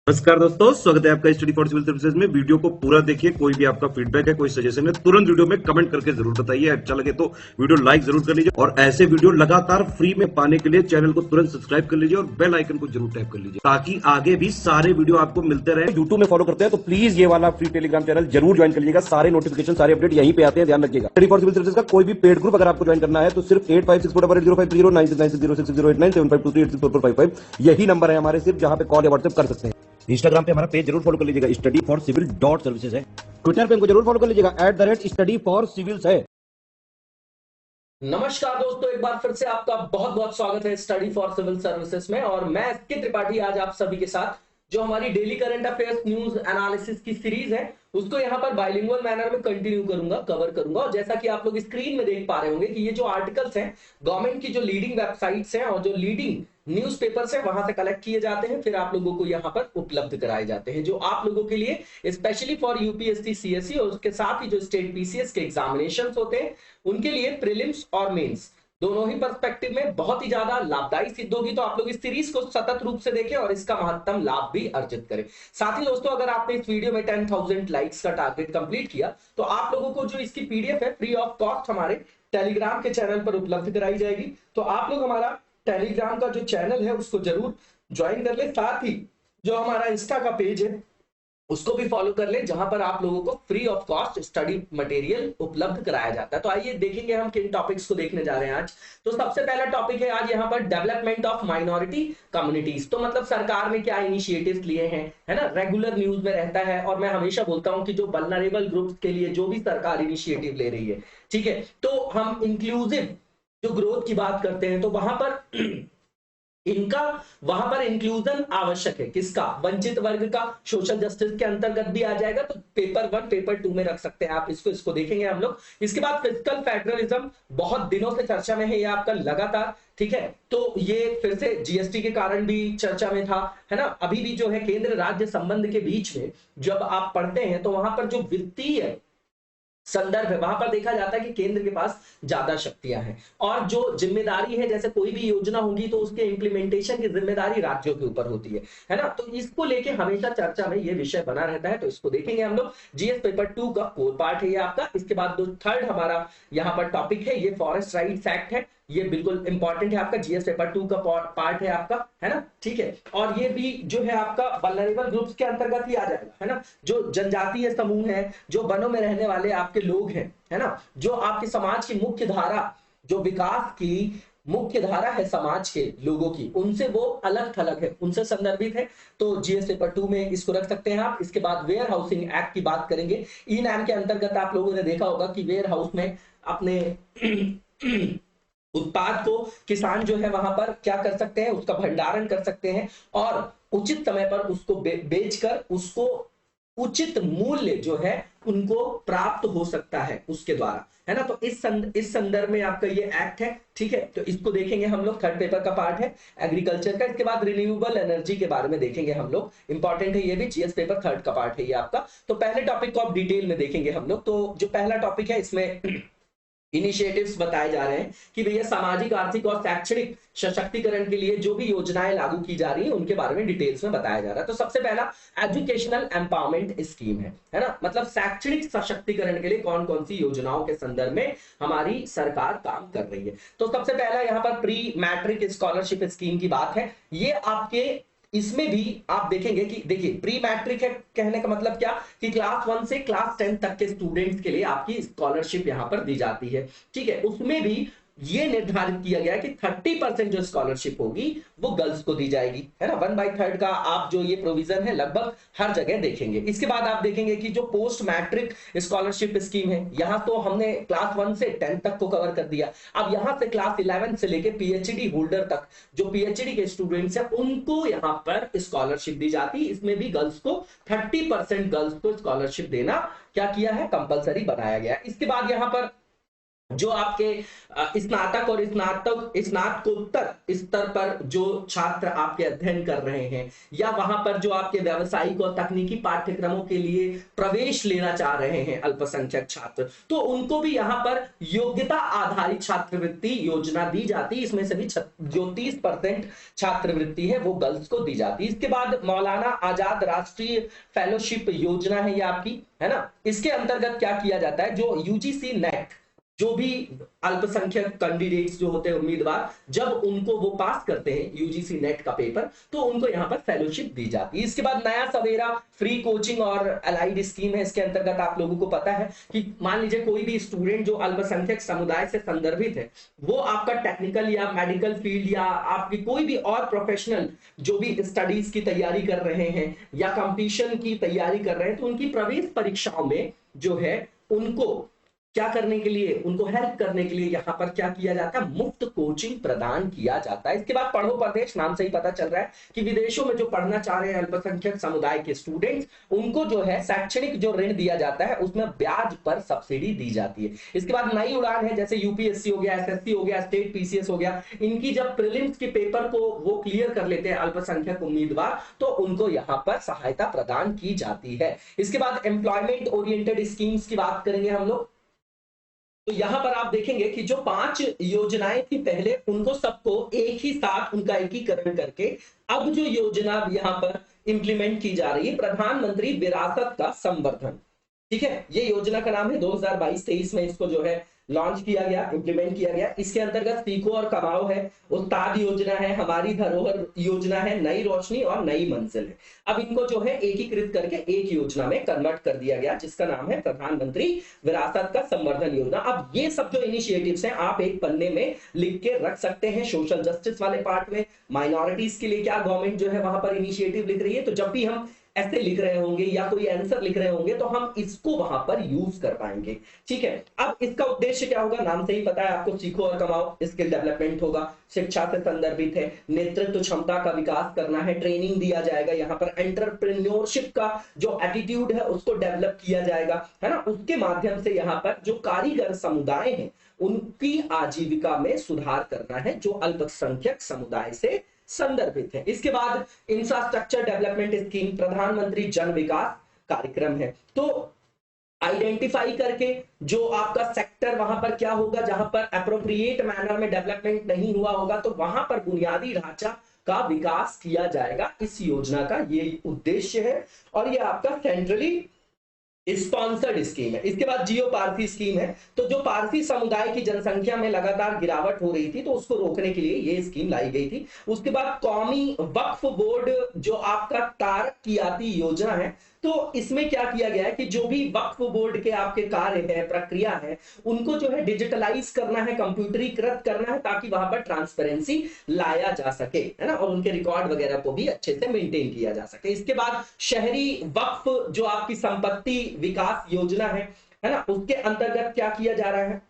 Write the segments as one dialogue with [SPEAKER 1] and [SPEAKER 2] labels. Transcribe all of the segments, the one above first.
[SPEAKER 1] नमस्कार दोस्तों, स्वागत है आपका स्टडी फॉर सिविल सर्विसेज में। वीडियो को पूरा देखिए। कोई भी आपका फीडबैक है, कोई सजेशन है, तुरंत वीडियो में कमेंट करके जरूर बताइए। अच्छा लगे तो वीडियो लाइक जरूर कर लीजिए और ऐसे वीडियो लगातार फ्री में पाने के लिए चैनल को तुरंत सब्सक्राइब कर लीजिए और बेल आइकन को जरूर टैप कर लीजिए ताकि आगे भी सारे वीडियो आपको मिलते रहे। यूट्यूब में फॉलो करते हैं तो प्लीज ये वाला फ्री टेलीग्राम चैनल जरूर ज्वाइन कर लीजिएगा। सारे नोटिफिकेशन, सारे अपडेट यहीं पे आते हैं, ध्यान रखिएगा। स्टडी फॉर सिविल सर्विसेज का कोई भी पेड ग्रुप अगर आपको ज्वाइन करना है तो सिर्फ 856480530969606089786445 यही नंबर है हमारे, सिर्फ जहां पे कॉल या व्हाट्सएप कर सकते हैं। इंस्टाग्राम पे हमारा पेज जरूर फॉलो कर लीजिएगा, study for civil dot services है। ट्विटर पे हमको जरूर फॉलो कर लीजिएगा, @स्टडी फॉर सिविल्स है।
[SPEAKER 2] नमस्कार दोस्तों, एक बार फिर से आपका बहुत बहुत स्वागत है स्टडी फॉर सिविल सर्विसेज में। और मैं एसके त्रिपाठी आज आप सभी के साथ जो हमारी daily current affairs news analysis की सीरीज है उसको यहाँ पर बाइलिंगुअल मैनर में कंटिन्यू करूंगा, कवर करूंगा। और जैसा कि आप लोग स्क्रीन में देख पा रहे होंगे कि ये जो आर्टिकल्स हैं गवर्नमेंट की जो लीडिंग वेबसाइट्स हैं और जो लीडिंग न्यूज़पेपर्स हैं वहां से कलेक्ट किए जाते हैं, फिर आप लोगों को यहाँ पर उपलब्ध कराए जाते हैं, जो आप लोगों के लिए स्पेशली फॉर यूपीएससी सीएससी और उसके साथ ही जो स्टेट पीसीएस के एग्जामिनेशंस होते हैं उनके लिए प्रीलिम्स और मेंस दोनों ही पर्सपेक्टिव में बहुत ही ज्यादा लाभदायी सिद्ध होगी। तो आप लोग इस सीरीज को सतत रूप से देखें और इसका महत्तम लाभ भी अर्जित करें। साथ ही दोस्तों, अगर आपने इस वीडियो में 10,000 लाइक्स का टारगेट कंप्लीट किया तो आप लोगों को जो इसकी पीडीएफ है फ्री ऑफ कॉस्ट हमारे टेलीग्राम के चैनल पर उपलब्ध कराई जाएगी। तो आप लोग हमारा टेलीग्राम का जो चैनल है उसको जरूर ज्वाइन कर ले। साथ ही जो हमारा इंस्टा का पेज है उसको भी फॉलो कर ले, जहां पर आप लोगों को free of cost study material उपलब्ध कराया जाता है। तो आइए देखेंगे हम किन टॉपिक्स को देखने जा रहे हैं आज। तो सबसे पहला टॉपिक है आज यहाँ पर डेवलपमेंट ऑफ माइनॉरिटी कम्युनिटीज। तो मतलब सरकार ने क्या इनिशिएटिव्स लिए हैं, है ना, रेगुलर न्यूज में रहता है। और मैं हमेशा बोलता हूं कि जो वल्नरेबल ग्रुप्स के लिए जो भी सरकार इनिशिएटिव ले रही है, ठीक है, तो हम इंक्लूसिव जो ग्रोथ की बात करते हैं तो वहां पर इनका वहां पर इंक्लूजन आवश्यक है। किसका? वंचित वर्ग का। सोशल जस्टिस के अंतर्गत भी आ जाएगा, तो पेपर 1 पेपर 2 में रख सकते हैं आप इसको देखेंगे हम लोग। इसके बाद फिस्कल फेडरलिज्म बहुत दिनों से चर्चा में है, ये आपका लगातार, ठीक है, तो ये फिर से जीएसटी के कारण भी चर्चा में था, है ना। अभी भी जो है केंद्र राज्य संबंध के बीच में जब आप पढ़ते हैं तो वहां पर जो वित्तीय संदर्भ है वहां पर देखा जाता है कि केंद्र के पास ज्यादा शक्तियां हैं और जो जिम्मेदारी है, जैसे कोई भी योजना होगी तो उसके इंप्लीमेंटेशन की जिम्मेदारी राज्यों के ऊपर होती है ना। तो इसको लेके हमेशा चर्चा में ये विषय बना रहता है, तो इसको देखेंगे हम लोग। जीएस पेपर 2 का कोर पार्ट है ये आपका। इसके बाद जो थर्ड हमारा यहाँ पर टॉपिक है ये फॉरेस्ट राइट्स एक्ट है। ये बिल्कुल इंपॉर्टेंट है आपका, जीएस पेपर 2 का पार्ट है आपका, है ना, ठीक है। और ये भी जो है आपका वल्नरेबल ग्रुप्स के अंतर्गत ही आ जाएगा, है ना। जो जनजातीय समूह है, जो वनों में रहने वाले आपके लोग हैं, है ना, जो आपके समाज की मुख्य धारा, जो विकास की मुख्य धारा है समाज के लोगों की, उनसे वो अलग थलग है, उनसे संदर्भित है। तो जीएस पेपर 2 में इसको रख सकते हैं आप। इसके बाद वेयर हाउसिंग एक्ट की बात करेंगे। ई नैम के अंतर्गत आप लोगों ने देखा होगा कि वेयर हाउस में अपने उत्पाद को किसान जो है वहां पर क्या कर सकते हैं, उसका भंडारण कर सकते हैं और उचित समय पर उसको बेचकर उसको उचित मूल्य जो है उनको प्राप्त हो सकता है उसके द्वारा, है ना। तो इस संदर्भ में आपका ये एक्ट है, ठीक है। तो इसको देखेंगे हम लोग, थर्ड पेपर का पार्ट है एग्रीकल्चर का। इसके बाद रिन्यूएबल एनर्जी के बारे में देखेंगे हम लोग, इंपॉर्टेंट है ये भी, जीएस पेपर थर्ड का पार्ट है ये आपका। तो पहले टॉपिक को आप डिटेल में देखेंगे हम लोग। तो जो पहला टॉपिक है इसमें इनिशिएटिव्स बताए जा रहे हैं कि भैया सामाजिक, आर्थिक और शैक्षणिक सशक्तिकरण के लिए जो भी योजनाएं लागू की जा रही हैं उनके बारे में डिटेल्स में बताया जा रहा है। तो सबसे पहला एजुकेशनल एम्पावरमेंट स्कीम है ना, मतलब शैक्षणिक सशक्तिकरण के लिए कौन कौन सी योजनाओं के संदर्भ में हमारी सरकार काम कर रही है। तो सबसे पहला यहाँ पर प्री मैट्रिक स्कॉलरशिप स्कीम की बात है। ये आपके इसमें भी आप देखेंगे कि देखिए प्री मैट्रिक है, कहने का मतलब क्या कि क्लास 1 से क्लास 10 तक के स्टूडेंट्स के लिए आपकी स्कॉलरशिप यहां पर दी जाती है, ठीक है। उसमें भी ये निर्धारित किया गया कि 30% जो स्कॉलरशिप होगी वो गर्ल्स को दी जाएगी, है ना। 1/3 का आप जो ये प्रोविजन है लगभग हर जगह देखेंगे। इसके बाद आप देखेंगे कि जो पोस्ट मैट्रिक स्कॉलरशिप स्कीम है, यहां तो हमने क्लास 1 से 10 तक को कवर कर दिया। अब यहां से क्लास 11 से लेके पीएचडी होल्डर तक, जो पीएचडी के स्टूडेंट्स हैं उनको यहां पर स्कॉलरशिप दी जाती है। इसमें भी गर्ल्स को 30% गर्ल्स को स्कॉलरशिप देना क्या किया है, कंपलसरी बनाया गया। इसके बाद यहां पर जो आपके स्नातक और स्नातकोत्तर स्तर पर जो छात्र आपके अध्ययन कर रहे हैं, या वहां पर जो आपके व्यावसायिक और तकनीकी पाठ्यक्रमों के लिए प्रवेश लेना चाह रहे हैं अल्पसंख्यक छात्र, तो उनको भी यहाँ पर योग्यता आधारित छात्रवृत्ति योजना दी जाती है। इसमें से भी जो 30% छात्रवृत्ति है वो गर्ल्स को दी जाती है। इसके बाद मौलाना आजाद राष्ट्रीय फेलोशिप योजना है ये आपकी, है ना। इसके अंतर्गत क्या किया जाता है, जो यूजीसी नेट, जो भी अल्पसंख्यक कैंडिडेट्स जो होते हैं उम्मीदवार, जब उनको वो पास करते हैं यूजीसी नेट का पेपर, तो उनको यहाँ पर फेलोशिप दी जाती है। इसके बाद नया सवेरा फ्री कोचिंग और अलाइड स्कीम है। इसके अंतर्गत आप लोगों को पता है कि मान लीजिए कोई भी स्टूडेंट जो अल्पसंख्यक समुदाय से संदर्भित है, वो आपका टेक्निकल या मेडिकल फील्ड या आपकी कोई भी और प्रोफेशनल जो भी स्टडीज की तैयारी कर रहे हैं या कंपटीशन की तैयारी कर रहे हैं, तो उनकी प्रवेश परीक्षाओं में जो है उनको क्या करने के लिए, उनको हेल्प करने के लिए यहाँ पर क्या किया जाता है, मुफ्त कोचिंग प्रदान किया जाता है। इसके बाद पढ़ो प्रदेश, नाम से ही पता चल रहा है कि विदेशों में जो पढ़ना चाह रहे हैं अल्पसंख्यक समुदाय के स्टूडेंट्स, उनको जो है शैक्षणिक जो ऋण दिया जाता है उसमें ब्याज पर सब्सिडी दी जाती है। इसके बाद नई उड़ान है, जैसे यूपीएससी हो गया, एसएससी हो गया, स्टेट पीसीएस हो गया, इनकी जब प्रीलिम्स के पेपर को वो क्लियर कर लेते हैं अल्पसंख्यक उम्मीदवार, तो उनको यहाँ पर सहायता प्रदान की जाती है। इसके बाद एम्प्लॉयमेंट ओरिएंटेड स्कीम्स की बात करेंगे हम लोग। तो यहां पर आप देखेंगे कि जो 5 योजनाएं थी पहले, उनको सबको एक ही साथ उनका एकीकरण करके अब जो योजना यहां पर इंप्लीमेंट की जा रही है, प्रधानमंत्री विरासत का संवर्धन, ठीक है। ये योजना का नाम है, 2022-23 में इसको जो है लॉन्च किया गया, इंप्लीमेंट किया गया। इसके अंतर्गत सीखो और कमाओ है, उस्ताद योजना है, हमारी धरोहर योजना है, नई रोशनी और नई मंजिल है। अब इनको जो है एकीकृत करके एक योजना में कन्वर्ट कर दिया गया, जिसका नाम है प्रधानमंत्री विरासत का संवर्धन योजना। अब ये सब जो इनिशिएटिव्स हैं आप एक पन्ने में लिख के रख सकते हैं। सोशल जस्टिस वाले पार्ट में माइनॉरिटीज के लिए क्या गवर्नमेंट जो है वहां पर इनिशिएटिव लिख रही है, तो जब भी हम ऐसे लिख रहे होंगे या कोई आंसर लिख रहे होंगे तो हम इसको वहां पर यूज कर पाएंगे, ठीक है। अब इसका उद्देश्य क्या होगा, नाम से ही पता है आपको, सीखो और कमाओ, स्किल डेवलपमेंट होगा, शिक्षा से संदर्भित है, नेतृत्व क्षमता का विकास करना है, ट्रेनिंग दिया जाएगा, यहाँ पर एंटरप्रेन्योरशिप का जो एटीट्यूड है उसको डेवलप किया जाएगा, है ना। उसके माध्यम से यहाँ पर जो कारीगर समुदाय है उनकी आजीविका में सुधार करना है, जो अल्पसंख्यक समुदाय से संदर्भित है। इसके बाद इंफ्रास्ट्रक्चर डेवलपमेंट स्कीम, प्रधानमंत्री जन विकास कार्यक्रम है। तो आइडेंटिफाई करके जो आपका सेक्टर वहां पर क्या होगा, जहां पर अप्रोप्रिएट मैनर में डेवलपमेंट नहीं हुआ होगा, तो वहां पर बुनियादी ढांचा का विकास किया जाएगा। इस योजना का ये उद्देश्य है और ये आपका सेंट्रली स्पॉन्सर्ड स्कीम है। इसके बाद जियो पारसी स्कीम है। तो जो पारसी समुदाय की जनसंख्या में लगातार गिरावट हो रही थी, तो उसको रोकने के लिए ये स्कीम लाई गई थी। उसके बाद कौमी वक्फ बोर्ड जो आपका तारक कियाती योजना है, तो इसमें क्या किया गया है कि जो भी वक्फ बोर्ड के आपके कार्य है, प्रक्रिया है, उनको जो है डिजिटलाइज करना है, कंप्यूटरीकृत करना है, ताकि वहां पर ट्रांसपेरेंसी लाया जा सके, है ना, और उनके रिकॉर्ड वगैरह को भी अच्छे से मेंटेन किया जा सके। इसके बाद शहरी वक्फ जो आपकी संपत्ति विकास योजना है ना, उसके अंतर्गत क्या किया जा रहा है,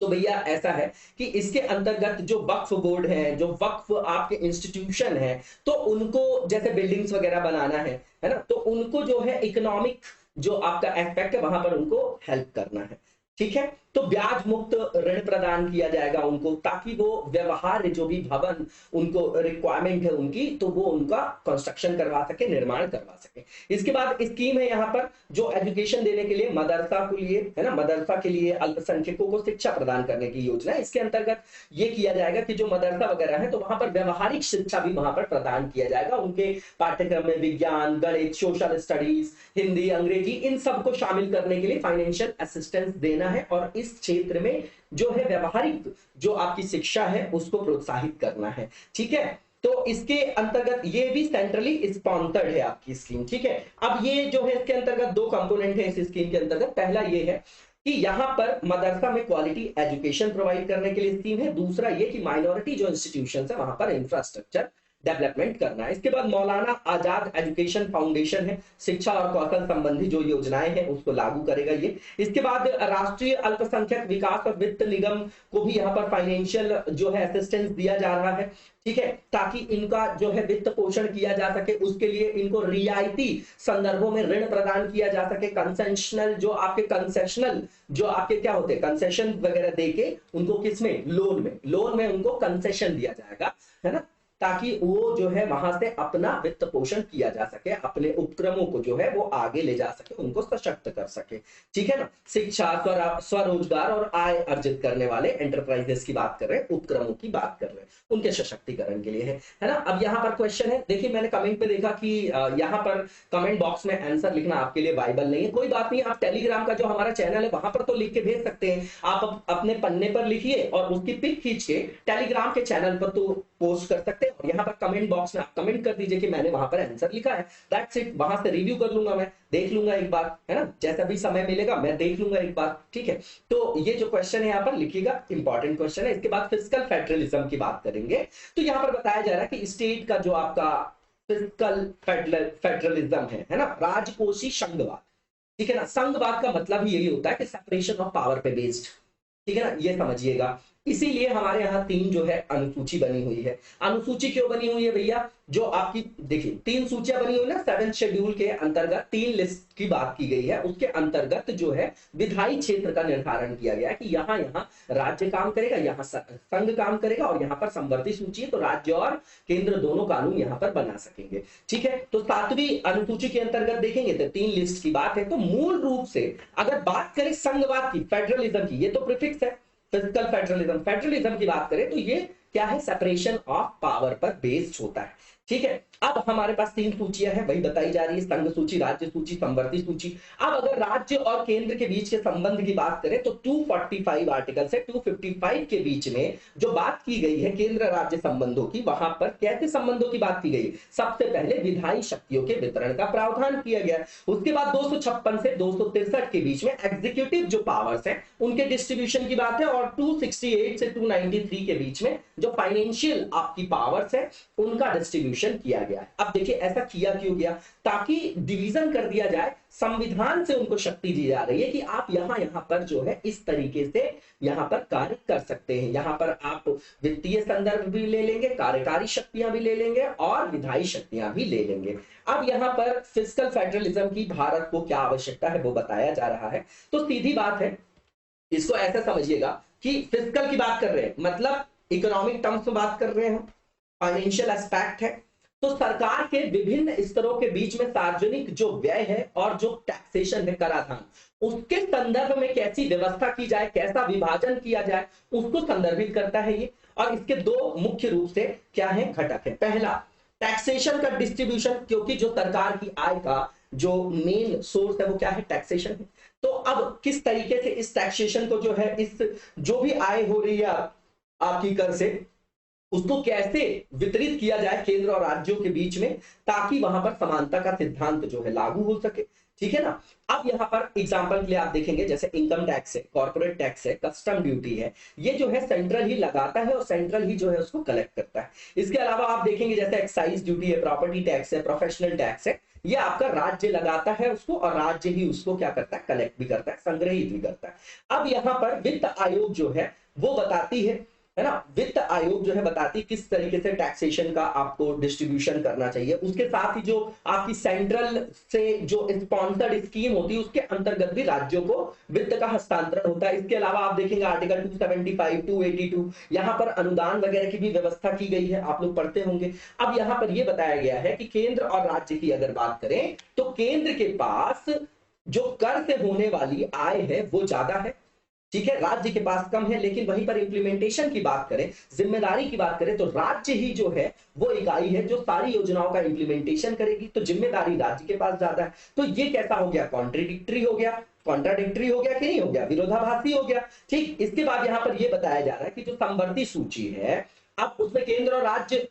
[SPEAKER 2] तो भैया ऐसा है कि इसके अंतर्गत जो वक्फ बोर्ड है, जो वक्फ आपके इंस्टीट्यूशन है, तो उनको जैसे बिल्डिंग्स वगैरह बनाना है ना, तो उनको जो है इकोनॉमिक जो आपका एस्पेक्ट है वहां पर उनको हेल्प करना है, ठीक है। तो ब्याज मुक्त ऋण प्रदान किया जाएगा उनको, ताकि वो व्यवहार जो भी भवन उनको रिक्वायरमेंट है उनकी, तो वो उनका कंस्ट्रक्शन करवा सके, निर्माण करवा सके। इसके बाद स्कीम है यहाँ पर जो एजुकेशन देने के लिए मदरसा के लिए, है ना, मदरसा के लिए अल्पसंख्यकों को शिक्षा प्रदान करने की योजना है। इसके अंतर्गत ये किया जाएगा कि जो मदरसा वगैरह है, तो वहां पर व्यवहारिक शिक्षा भी वहां पर प्रदान किया जाएगा। उनके पाठ्यक्रम में विज्ञान, गणित, सोशल स्टडीज, हिंदी, अंग्रेजी, इन सबको शामिल करने के लिए फाइनेंशियल असिस्टेंस देना है और इस क्षेत्र में जो है व्यवहारिक जो आपकी शिक्षा है उसको प्रोत्साहित करना है, ठीक है। तो इसके अंतर्गत ये भी सेंट्रली स्पॉन्सर्ड है आपकी स्कीम, ठीक है। अब ये जो है इसके अंतर्गत 2 कंपोनेंट है इस स्कीम के अंतर्गत। पहला ये है कि यहां पर मदरसा में क्वालिटी एजुकेशन प्रोवाइड करने के लिए स्कीम है। दूसरा ये कि माइनॉरिटी जो इंस्टीट्यूशन है वहां पर इंफ्रास्ट्रक्चर डेवलपमेंट करना है। इसके बाद मौलाना आजाद एजुकेशन फाउंडेशन है, शिक्षा और कौशल संबंधी जो योजनाएं हैं उसको लागू करेगा ये। इसके बाद राष्ट्रीय अल्पसंख्यक विकास और वित्त निगम को भी यहाँ पर फाइनेंशियल जो है असिस्टेंस दिया जा रहा है, ठीक है, ताकि इनका जो है वित्त पोषण किया जा सके। उसके लिए इनको रियायती संदर्भों में ऋण प्रदान किया जा सके। कंसेशनल जो आपके क्या होते हैं कंसेशन वगैरह देके उनको किसमें, लोन में उनको कंसेशन दिया जाएगा, है ना, ताकि वो जो है वहां से अपना वित्त पोषण किया जा सके, अपने उपक्रमों को जो है वो आगे ले जा सके, उनको सशक्त कर सके, ठीक है ना। शिक्षा, स्वरोजगार और आय अर्जित करने वाले एंटरप्राइजेस की बात कर रहे हैं, उपक्रमों की बात कर रहे हैं, उनके सशक्तिकरण के लिए है ना। अब यहाँ पर क्वेश्चन है, देखिए मैंने कमेंट पे देखा कि यहाँ पर कमेंट बॉक्स में आंसर लिखना आपके लिए बाइबल नहीं है, कोई बात नहीं, आप टेलीग्राम का जो हमारा चैनल है वहां पर तो लिख के भेज सकते हैं। आप अपने पन्ने पर लिखिए और उसकी पिक खींच के टेलीग्राम के चैनल पर तो पोस्ट कर सकते हैं, और यहाँ पर कमेंट बॉक्स में आप कमेंट कर दीजिए कि मैंने वहां पर आंसर लिखा है, दैट्स इट। वहां से रिव्यू कर लूंगा, मैं देख लूंगा एक बार, है ना, जैसा भी समय मिलेगा मैं देख लूंगा एक बार, ठीक है। तो ये जो क्वेश्चन है यहाँ पर लिखिएगा, इंपॉर्टेंट क्वेश्चन है। इसके बाद फिस्कल फेडरलिज्म की बात करेंगे, तो यहाँ पर बताया जा रहा है कि स्टेट का जो आपका फिस्कल फेडरलिज्म है ना, राजकोषीय संघवाद, ठीक है ना। संघवाद का मतलब ही यही होता है कि सेपरेशन ऑफ पावर पे बेस्ड, ठीक है ना, ये समझिएगा। इसीलिए हमारे यहाँ 3 जो है अनुसूची बनी हुई है। अनुसूची क्यों बनी हुई है भैया, जो आपकी देखिए 3 सूचियां बनी हुई ना, 7th शेड्यूल के अंतर्गत 3 लिस्ट की बात की गई है, उसके अंतर्गत जो है विधायी क्षेत्र का निर्धारण किया गया है कि यहाँ राज्य काम करेगा, यहाँ संघ काम करेगा, और यहाँ पर समवर्ती सूची है तो राज्य और केंद्र दोनों कानून यहाँ पर बना सकेंगे, ठीक है। तो 7वीं अनुसूची के अंतर्गत देखेंगे तो 3 लिस्ट की बात है। तो मूल रूप से अगर बात करें संघवाद की, फेडरलिज्म की, ये तो प्रीफिक्स है, फिजिकल फेडरलिज्म की बात करें तो ये क्या है, सेपरेशन ऑफ पावर पर बेस्ड होता है, ठीक है। अब हमारे पास 3 सूचियां हैं, वही बताई जा रही है, संघ सूची, राज्य सूची, समवर्ती सूची। अब अगर राज्य और केंद्र के बीच के संबंध की बात करें तो 245 आर्टिकल से 255 के बीच में जो बात की गई है केंद्र राज्य संबंधों की, वहां पर कैसे संबंधों की बात की गई, सबसे पहले विधायी शक्तियों के वितरण का प्रावधान किया गया। उसके बाद 256 से 263 के बीच में एग्जीक्यूटिव जो पावर्स है उनके डिस्ट्रीब्यूशन की बात है, और 268 से 293 के बीच में जो फाइनेंशियल आपकी पावर्स है उनका डिस्ट्रीब्यूशन किया गया है। अब देखिए ऐसा किया क्यों गया, ताकि डिवीजन कर दिया जाए, संविधान से उनको शक्ति दी जा रही है कि आप यहां पर जो है इस तरीके से यहां पर कार्य कर सकते हैं। यहां पर आप वित्तीय संदर्भ भी ले लेंगे, कार्यकारी शक्तियां भी ले लेंगे और विधायी शक्तियां भी ले लेंगे। अब यहां पर फिस्कल फेडरलिज्म की भारत को क्या आवश्यकता है वो बताया जा रहा है। तो सीधी बात है, इसको ऐसा समझिएगा कि फिस्कल की बात कर रहे हैं मतलब इकोनॉमिक टर्म्स में बात कर रहे हैं, फाइनेंशियल एस्पेक्ट है। तो सरकार के विभिन्न स्तरों के बीच में सार्वजनिक जो व्यय है और जो टैक्सेशन है, कराधान, उसके संदर्भ में कैसी व्यवस्था की जाए, कैसा विभाजन किया जाए, उसको संदर्भित करता है ये। और इसके 2 मुख्य रूप से क्या है, घटक है। पहला टैक्सेशन का डिस्ट्रीब्यूशन, क्योंकि जो सरकार की आय का जो मेन सोर्स है वो क्या है, टैक्सेशन है। तो अब किस तरीके से इस टैक्सेशन को जो है, इस जो भी आय हो रही है आपकी कर से, उसको कैसे वितरित किया जाए केंद्र और राज्यों के बीच में, ताकि वहां पर समानता का सिद्धांत जो है लागू हो सके, ठीक है ना। अब यहां पर एग्जांपल के लिए आप देखेंगे जैसे इनकम टैक्स है, कॉर्पोरेट टैक्स है, कस्टम ड्यूटी है, ये जो है सेंट्रल ही लगाता है और सेंट्रल ही जो है उसको कलेक्ट करता है। इसके अलावा आप देखेंगे जैसे एक्साइज ड्यूटी है, प्रॉपर्टी टैक्स है, प्रोफेशनल टैक्स है, ये आपका राज्य लगाता है उसको, और राज्य ही उसको क्या करता है, कलेक्ट भी करता है, संग्रहित भी करता है। अब यहाँ पर वित्त आयोग जो है वो बताती है ना, वित्त आयोग जो है बताती किस तरीके से टैक्सेशन का आपको डिस्ट्रीब्यूशन करना चाहिए। उसके साथ ही जो आपकी सेंट्रल से जो स्पॉन्सर्ड स्कीम होती है उसके अंतर्गत भी राज्यों को वित्त का हस्तांतरण होता है। इसके अलावा आप देखेंगे आर्टिकल 275, 282, यहाँ पर अनुदान वगैरह की भी व्यवस्था की गई है, आप लोग पढ़ते होंगे। अब यहाँ पर यह बताया गया है कि केंद्र और राज्य की अगर बात करें तो केंद्र के पास जो कर से होने वाली आय है वो ज्यादा है, ठीक है, राज्य के पास कम है। लेकिन वहीं पर इंप्लीमेंटेशन की बात करें, जिम्मेदारी की बात करें, तो राज्य ही जो है वो इकाई है जो सारी योजनाओं का इंप्लीमेंटेशन करेगी, तो जिम्मेदारी राज्य के पास ज्यादा है। तो ये कैसा हो गया, कॉन्ट्राडिक्टरी हो गया कि नहीं हो गया, विरोधाभासी हो गया, ठीक। इसके बाद यहां पर यह बताया जा रहा है कि जो समवर्ती सूची है, अब उसमें केंद्र और राज्य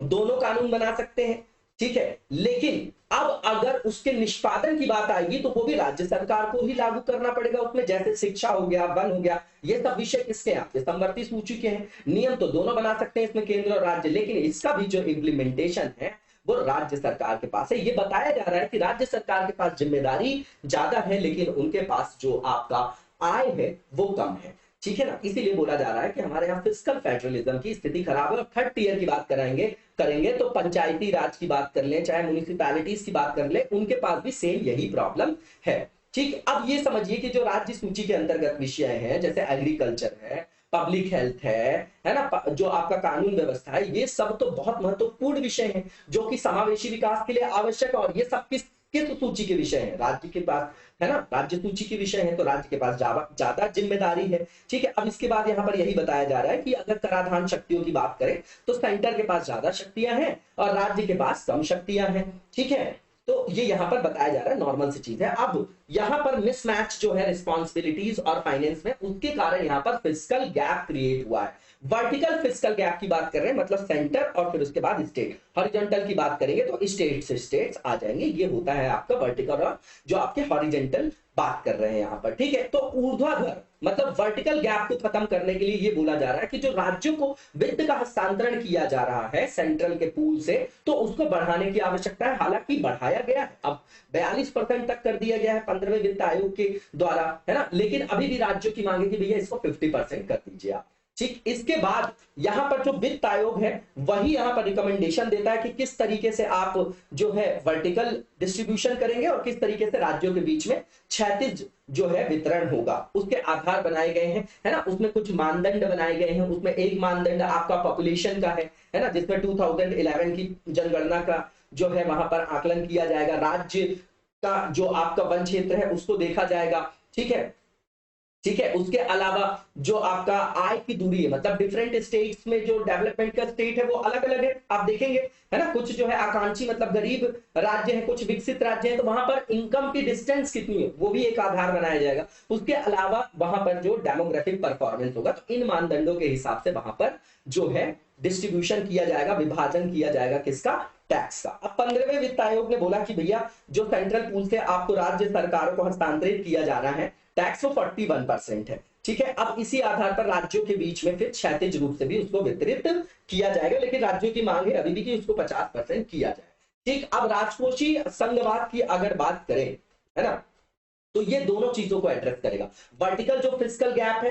[SPEAKER 2] दोनों कानून बना सकते हैं, ठीक है। लेकिन अब अगर उसके निष्पादन की बात आएगी तो वो भी राज्य सरकार को ही लागू करना पड़ेगा उसमें, जैसे शिक्षा हो गया, वन हो गया, ये सब विषय किसके हैं? आपके समवर्ती सूची के हैं। नियम तो दोनों बना सकते हैं इसमें, केंद्र और राज्य, लेकिन इसका भी जो इम्प्लीमेंटेशन है वो राज्य सरकार के पास है। ये बताया जा रहा है कि राज्य सरकार के पास जिम्मेदारी ज्यादा है, लेकिन उनके पास जो आपका आय है वो कम है, ठीक है ना। इसीलिए बोला जा रहा है कि हमारे यहाँ फिस्कल फेडरलिज्म की स्थिति खराब है। और थर्ड टीयर की बात करेंगे तो पंचायती राज की बात कर लें, चाहे म्युनिसिपैलिटीज की बात कर लें, उनके पास भी सेम यही प्रॉब्लम है, ठीक। अब ये समझिए कि जो राज्य सूची के अंतर्गत विषय हैं, जैसे एग्रीकल्चर है, पब्लिक हेल्थ है ना, जो आपका कानून व्यवस्था है, ये सब तो बहुत महत्वपूर्ण विषय हैं जो कि समावेशी विकास के लिए आवश्यक है। और ये सब किस सूची के विषय हैं? राज्य के पास, है ना, राज्य सूची के विषय है, तो राज्य के पास ज्यादा जिम्मेदारी है, ठीक है। अब इसके बाद यहाँ पर यही बताया जा रहा है कि अगर कराधान शक्तियों की बात करें तो सेंटर के पास ज्यादा शक्तियां हैं और राज्य के पास कम शक्तियां हैं, ठीक है। तो ये यहाँ पर बताया जा रहा है, नॉर्मल सी चीज है। अब यहाँ पर मिसमैच जो है रिस्पॉन्सिबिलिटीज और फाइनेंस में, उसके कारण यहाँ पर फिस्कल गैप क्रिएट हुआ है। वर्टिकल फिस्कल गैप की बात कर रहे हैं, मतलब सेंटर और फिर उसके बाद स्टेट। हॉरिजॉन्टल की बात करेंगे तो स्टेट से स्टेट्स आ जाएंगे, ये होता है आपका वर्टिकल। और जो आपके हॉरिजॉन्टल बात कर रहे हैं यहाँ पर, ठीक है। तो ऊर्ध्वाधर मतलब वर्टिकल गैप को खत्म करने के लिए ये बोला जा रहा है कि जो राज्यों को वित्त का हस्तांतरण किया जा रहा है सेंट्रल के पूल से, तो उसको बढ़ाने की आवश्यकता है। हालांकि बढ़ाया गया है, अब 42% तक कर दिया गया है 15वें वित्त आयोग के द्वारा, है ना, लेकिन अभी भी राज्यों की मांग है कि भैया इसको 50% कर दीजिए आप, ठीक। इसके बाद यहां पर जो वित्त आयोग है वही यहां पर रिकमेंडेशन देता है कि किस तरीके से आप जो है वर्टिकल डिस्ट्रीब्यूशन करेंगे और किस तरीके से राज्यों के बीच में क्षैतिज जो है वितरण होगा। उसके आधार बनाए गए हैं, है ना, उसमें कुछ मानदंड बनाए गए हैं। उसमें एक मानदंड आपका पॉपुलेशन का है ना, जिसमें 2011 की जनगणना का जो है वहां पर आकलन किया जाएगा। राज्य का जो आपका वन क्षेत्र है उसको देखा जाएगा, ठीक है, ठीक है। उसके अलावा जो आपका आय की दूरी है, मतलब डिफरेंट स्टेट्स में जो डेवलपमेंट का स्टेट है वो अलग अलग है, आप देखेंगे, है ना। कुछ जो है आकांक्षी मतलब गरीब राज्य है, कुछ विकसित राज्य है, तो वहां पर इनकम की डिस्टेंस कितनी है वो भी एक आधार बनाया जाएगा। उसके अलावा वहां पर जो डेमोग्राफिक परफॉर्मेंस होगा, तो इन मानदंडों के हिसाब से वहां पर जो है डिस्ट्रीब्यूशन किया जाएगा, विभाजन किया जाएगा, किसका? टैक्स का। अब 15वें वित्त आयोग ने बोला कि भैया जो सेंट्रल पूल से आपको राज्य सरकारों को हस्तांतरित किया जा रहा है टैक्स वो 41% है, ठीक है। अब इसी आधार पर राज्यों के बीच में फिर क्षैतिज रूप से भी उसको वितरित किया जाएगा, लेकिन राज्यों की मांग है अभी भी कि उसको 50% किया जाए, ठीक। अब राजकोषीय संघवाद की अगर बात करें, है ना, तो ये दोनों चीजों को एड्रेस करेगा। वर्टिकल जो फिस्कल गैप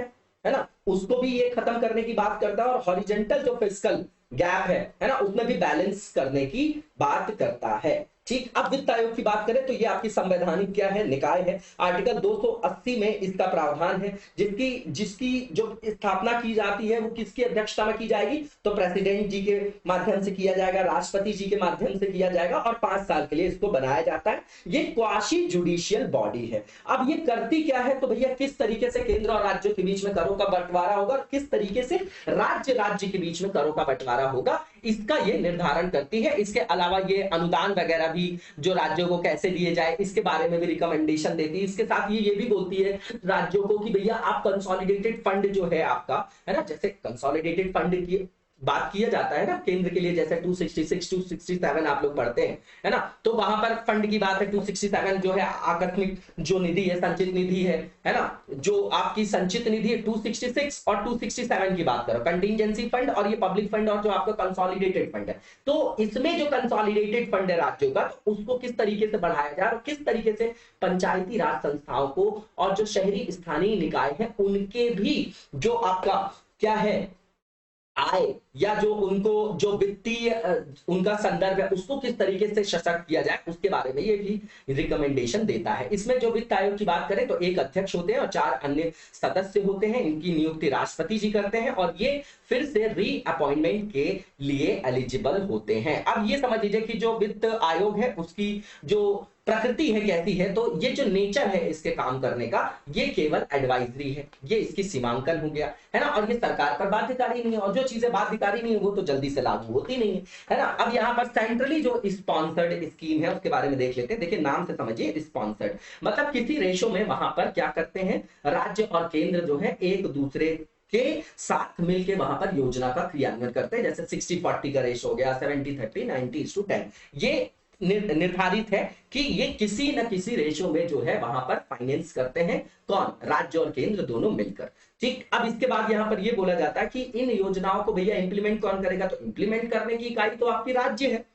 [SPEAKER 2] है ना, उसको भी ये खत्म करने की बात करता है, और हॉरिजॉन्टल जो फिस्कल गैप है ना, उसमें भी बैलेंस करने की बात करता है, ठीक। अब वित्त आयोग की बात करें तो ये आपकी संवैधानिक क्या है? निकाय है। आर्टिकल 280 में इसका प्रावधान है, जिसकी जो स्थापना की जाती है वो किसकी अध्यक्षता में की जाएगी? तो प्रेसिडेंट जी के माध्यम से किया जाएगा, राष्ट्रपति जी के माध्यम से किया जाएगा, और 5 साल के लिए इसको बनाया जाता है। ये क्वासी जुडिशियल बॉडी है। अब ये करती क्या है? तो भैया किस तरीके से केंद्र और राज्यों के बीच में करों का बंटवारा होगा और किस तरीके से राज्य के बीच में करों का बंटवारा होगा, इसका ये निर्धारण करती है। इसके अलावा ये अनुदान वगैरह भी जो राज्यों को कैसे दिए जाए इसके बारे में भी रिकमेंडेशन देती है। इसके साथ ये भी बोलती है राज्यों को कि भैया आप कंसोलिडेटेड फंड जो है आपका, है ना, जैसे कंसोलिडेटेड फंड की बात किया जाता है ना केंद्र के लिए, जैसे 266 267 आप लोग पढ़ते हैं, है ना, तो वहां पर फंड की बात है। 267 जो है आकस्मिक जो निधि है, संचित निधि है ना, जो आपकी संचित निधि है 266 और 267 की बात करो, कंटिजेंसी फंड और ये पब्लिक फंड और जो आपका कंसोलिडेटेड फंड है। तो इसमें जो कंसोलिडेटेड फंड है राज्यों का, तो उसको किस तरीके से बढ़ाया जाए और किस तरीके से पंचायती राज संस्थाओं को और जो शहरी स्थानीय निकाय है उनके भी जो आपका क्या है आय या जो उनको जो वित्तीय उनका संदर्भ है उसको किस तरीके से सशक्त किया जाए, उसके बारे में ये भी रिकमेंडेशन देता है। इसमें जो वित्त आयोग की बात करें तो एक अध्यक्ष होते हैं और 4 अन्य सदस्य होते हैं। इनकी नियुक्ति राष्ट्रपति जी करते हैं और ये फिर से री अपॉइंटमेंट के लिए एलिजिबल होते हैं। अब ये समझ लीजिए कि जो वित्त आयोग है उसकी जो प्रकृति है कैसी है, तो ये जो नेचर है इसके काम करने का, ये केवल एडवाइजरी है, ये इसकी सीमांकन हो गया, है ना, और ये सरकार पर बाध्यकारी नहीं है, और जो चीजें बाध्यकारी नहीं है वो तो जल्दी से लागू होती नहीं है ना। अब यहाँ पर सेंट्रली जो स्पॉन्सर्ड स्कीम है उसके बारे में देख लेते हैं। देखिए नाम से समझिए, स्पॉन्सर्ड मतलब किसी रेशो में वहां पर क्या करते हैं, राज्य और केंद्र जो है एक दूसरे के साथ मिलकर वहां पर योजना का क्रियान्वयन करते हैं। जैसे 60-40 का रेशो हो गया, 70-30, 90:10, ये निर्धारित है कि ये किसी न किसी रेशो में जो है वहां पर फाइनेंस करते हैं, कौन, राज्य और केंद्र दोनों मिलकर। ठीक, अब इसके बाद यहां पर ये बोला जाता है कि इन योजनाओं को भैया इंप्लीमेंट कौन करेगा, तो इंप्लीमेंट करने की इकाई तो आपकी राज्य है।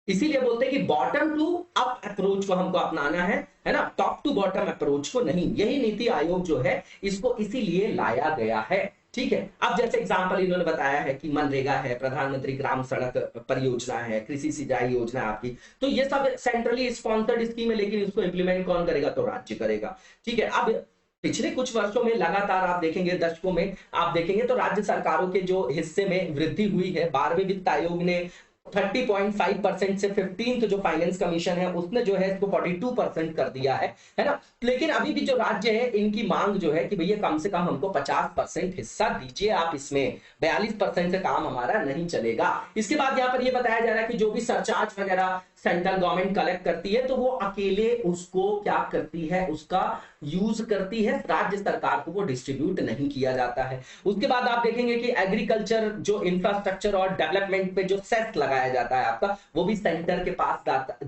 [SPEAKER 2] इसीलिए बोलते हैं कि बॉटम टू अप अप्रोच को हमको अपनाना है ना, टॉप टू बॉटम अप्रोच को नहीं। यही नीति आयोग जो है इसको इसीलिए लाया गया है। ठीक है, अब जैसे एग्जांपल इन्होंने बताया है कि मनरेगा है, प्रधानमंत्री ग्राम सड़क परियोजना है, कृषि सिंचाई योजना आपकी, तो ये सब सेंट्रली स्पॉन्सर्ड स्कीम है, लेकिन इसको इंप्लीमेंट कौन करेगा, तो राज्य करेगा। ठीक है, अब पिछले कुछ वर्षों में लगातार आप देखेंगे, दशकों में आप देखेंगे तो राज्य सरकारों के जो हिस्से में वृद्धि हुई है, 12वें वित्त आयोग ने 30.5% से 15th जो फाइनेंस कमीशन है उसने जो है इसको 42% कर दिया है ना। लेकिन अभी भी जो राज्य है इनकी मांग जो है कि भैया कम से कम हमको 50% हिस्सा दीजिए आप इसमें, 42% से काम हमारा नहीं चलेगा। इसके बाद यहाँ पर ये बताया जा रहा है कि जो भी सरचार्ज वगैरह सेंट्रल गवर्नमेंट कलेक्ट करती है तो वो अकेले उसको क्या करती है, उसका यूज करती है, राज्य सरकार को वो डिस्ट्रीब्यूट नहीं किया जाता है। उसके बाद आप देखेंगे कि एग्रीकल्चर जो इंफ्रास्ट्रक्चर और डेवलपमेंट पे जो सेस लगाया जाता है आपका, वो भी सेंटर के पास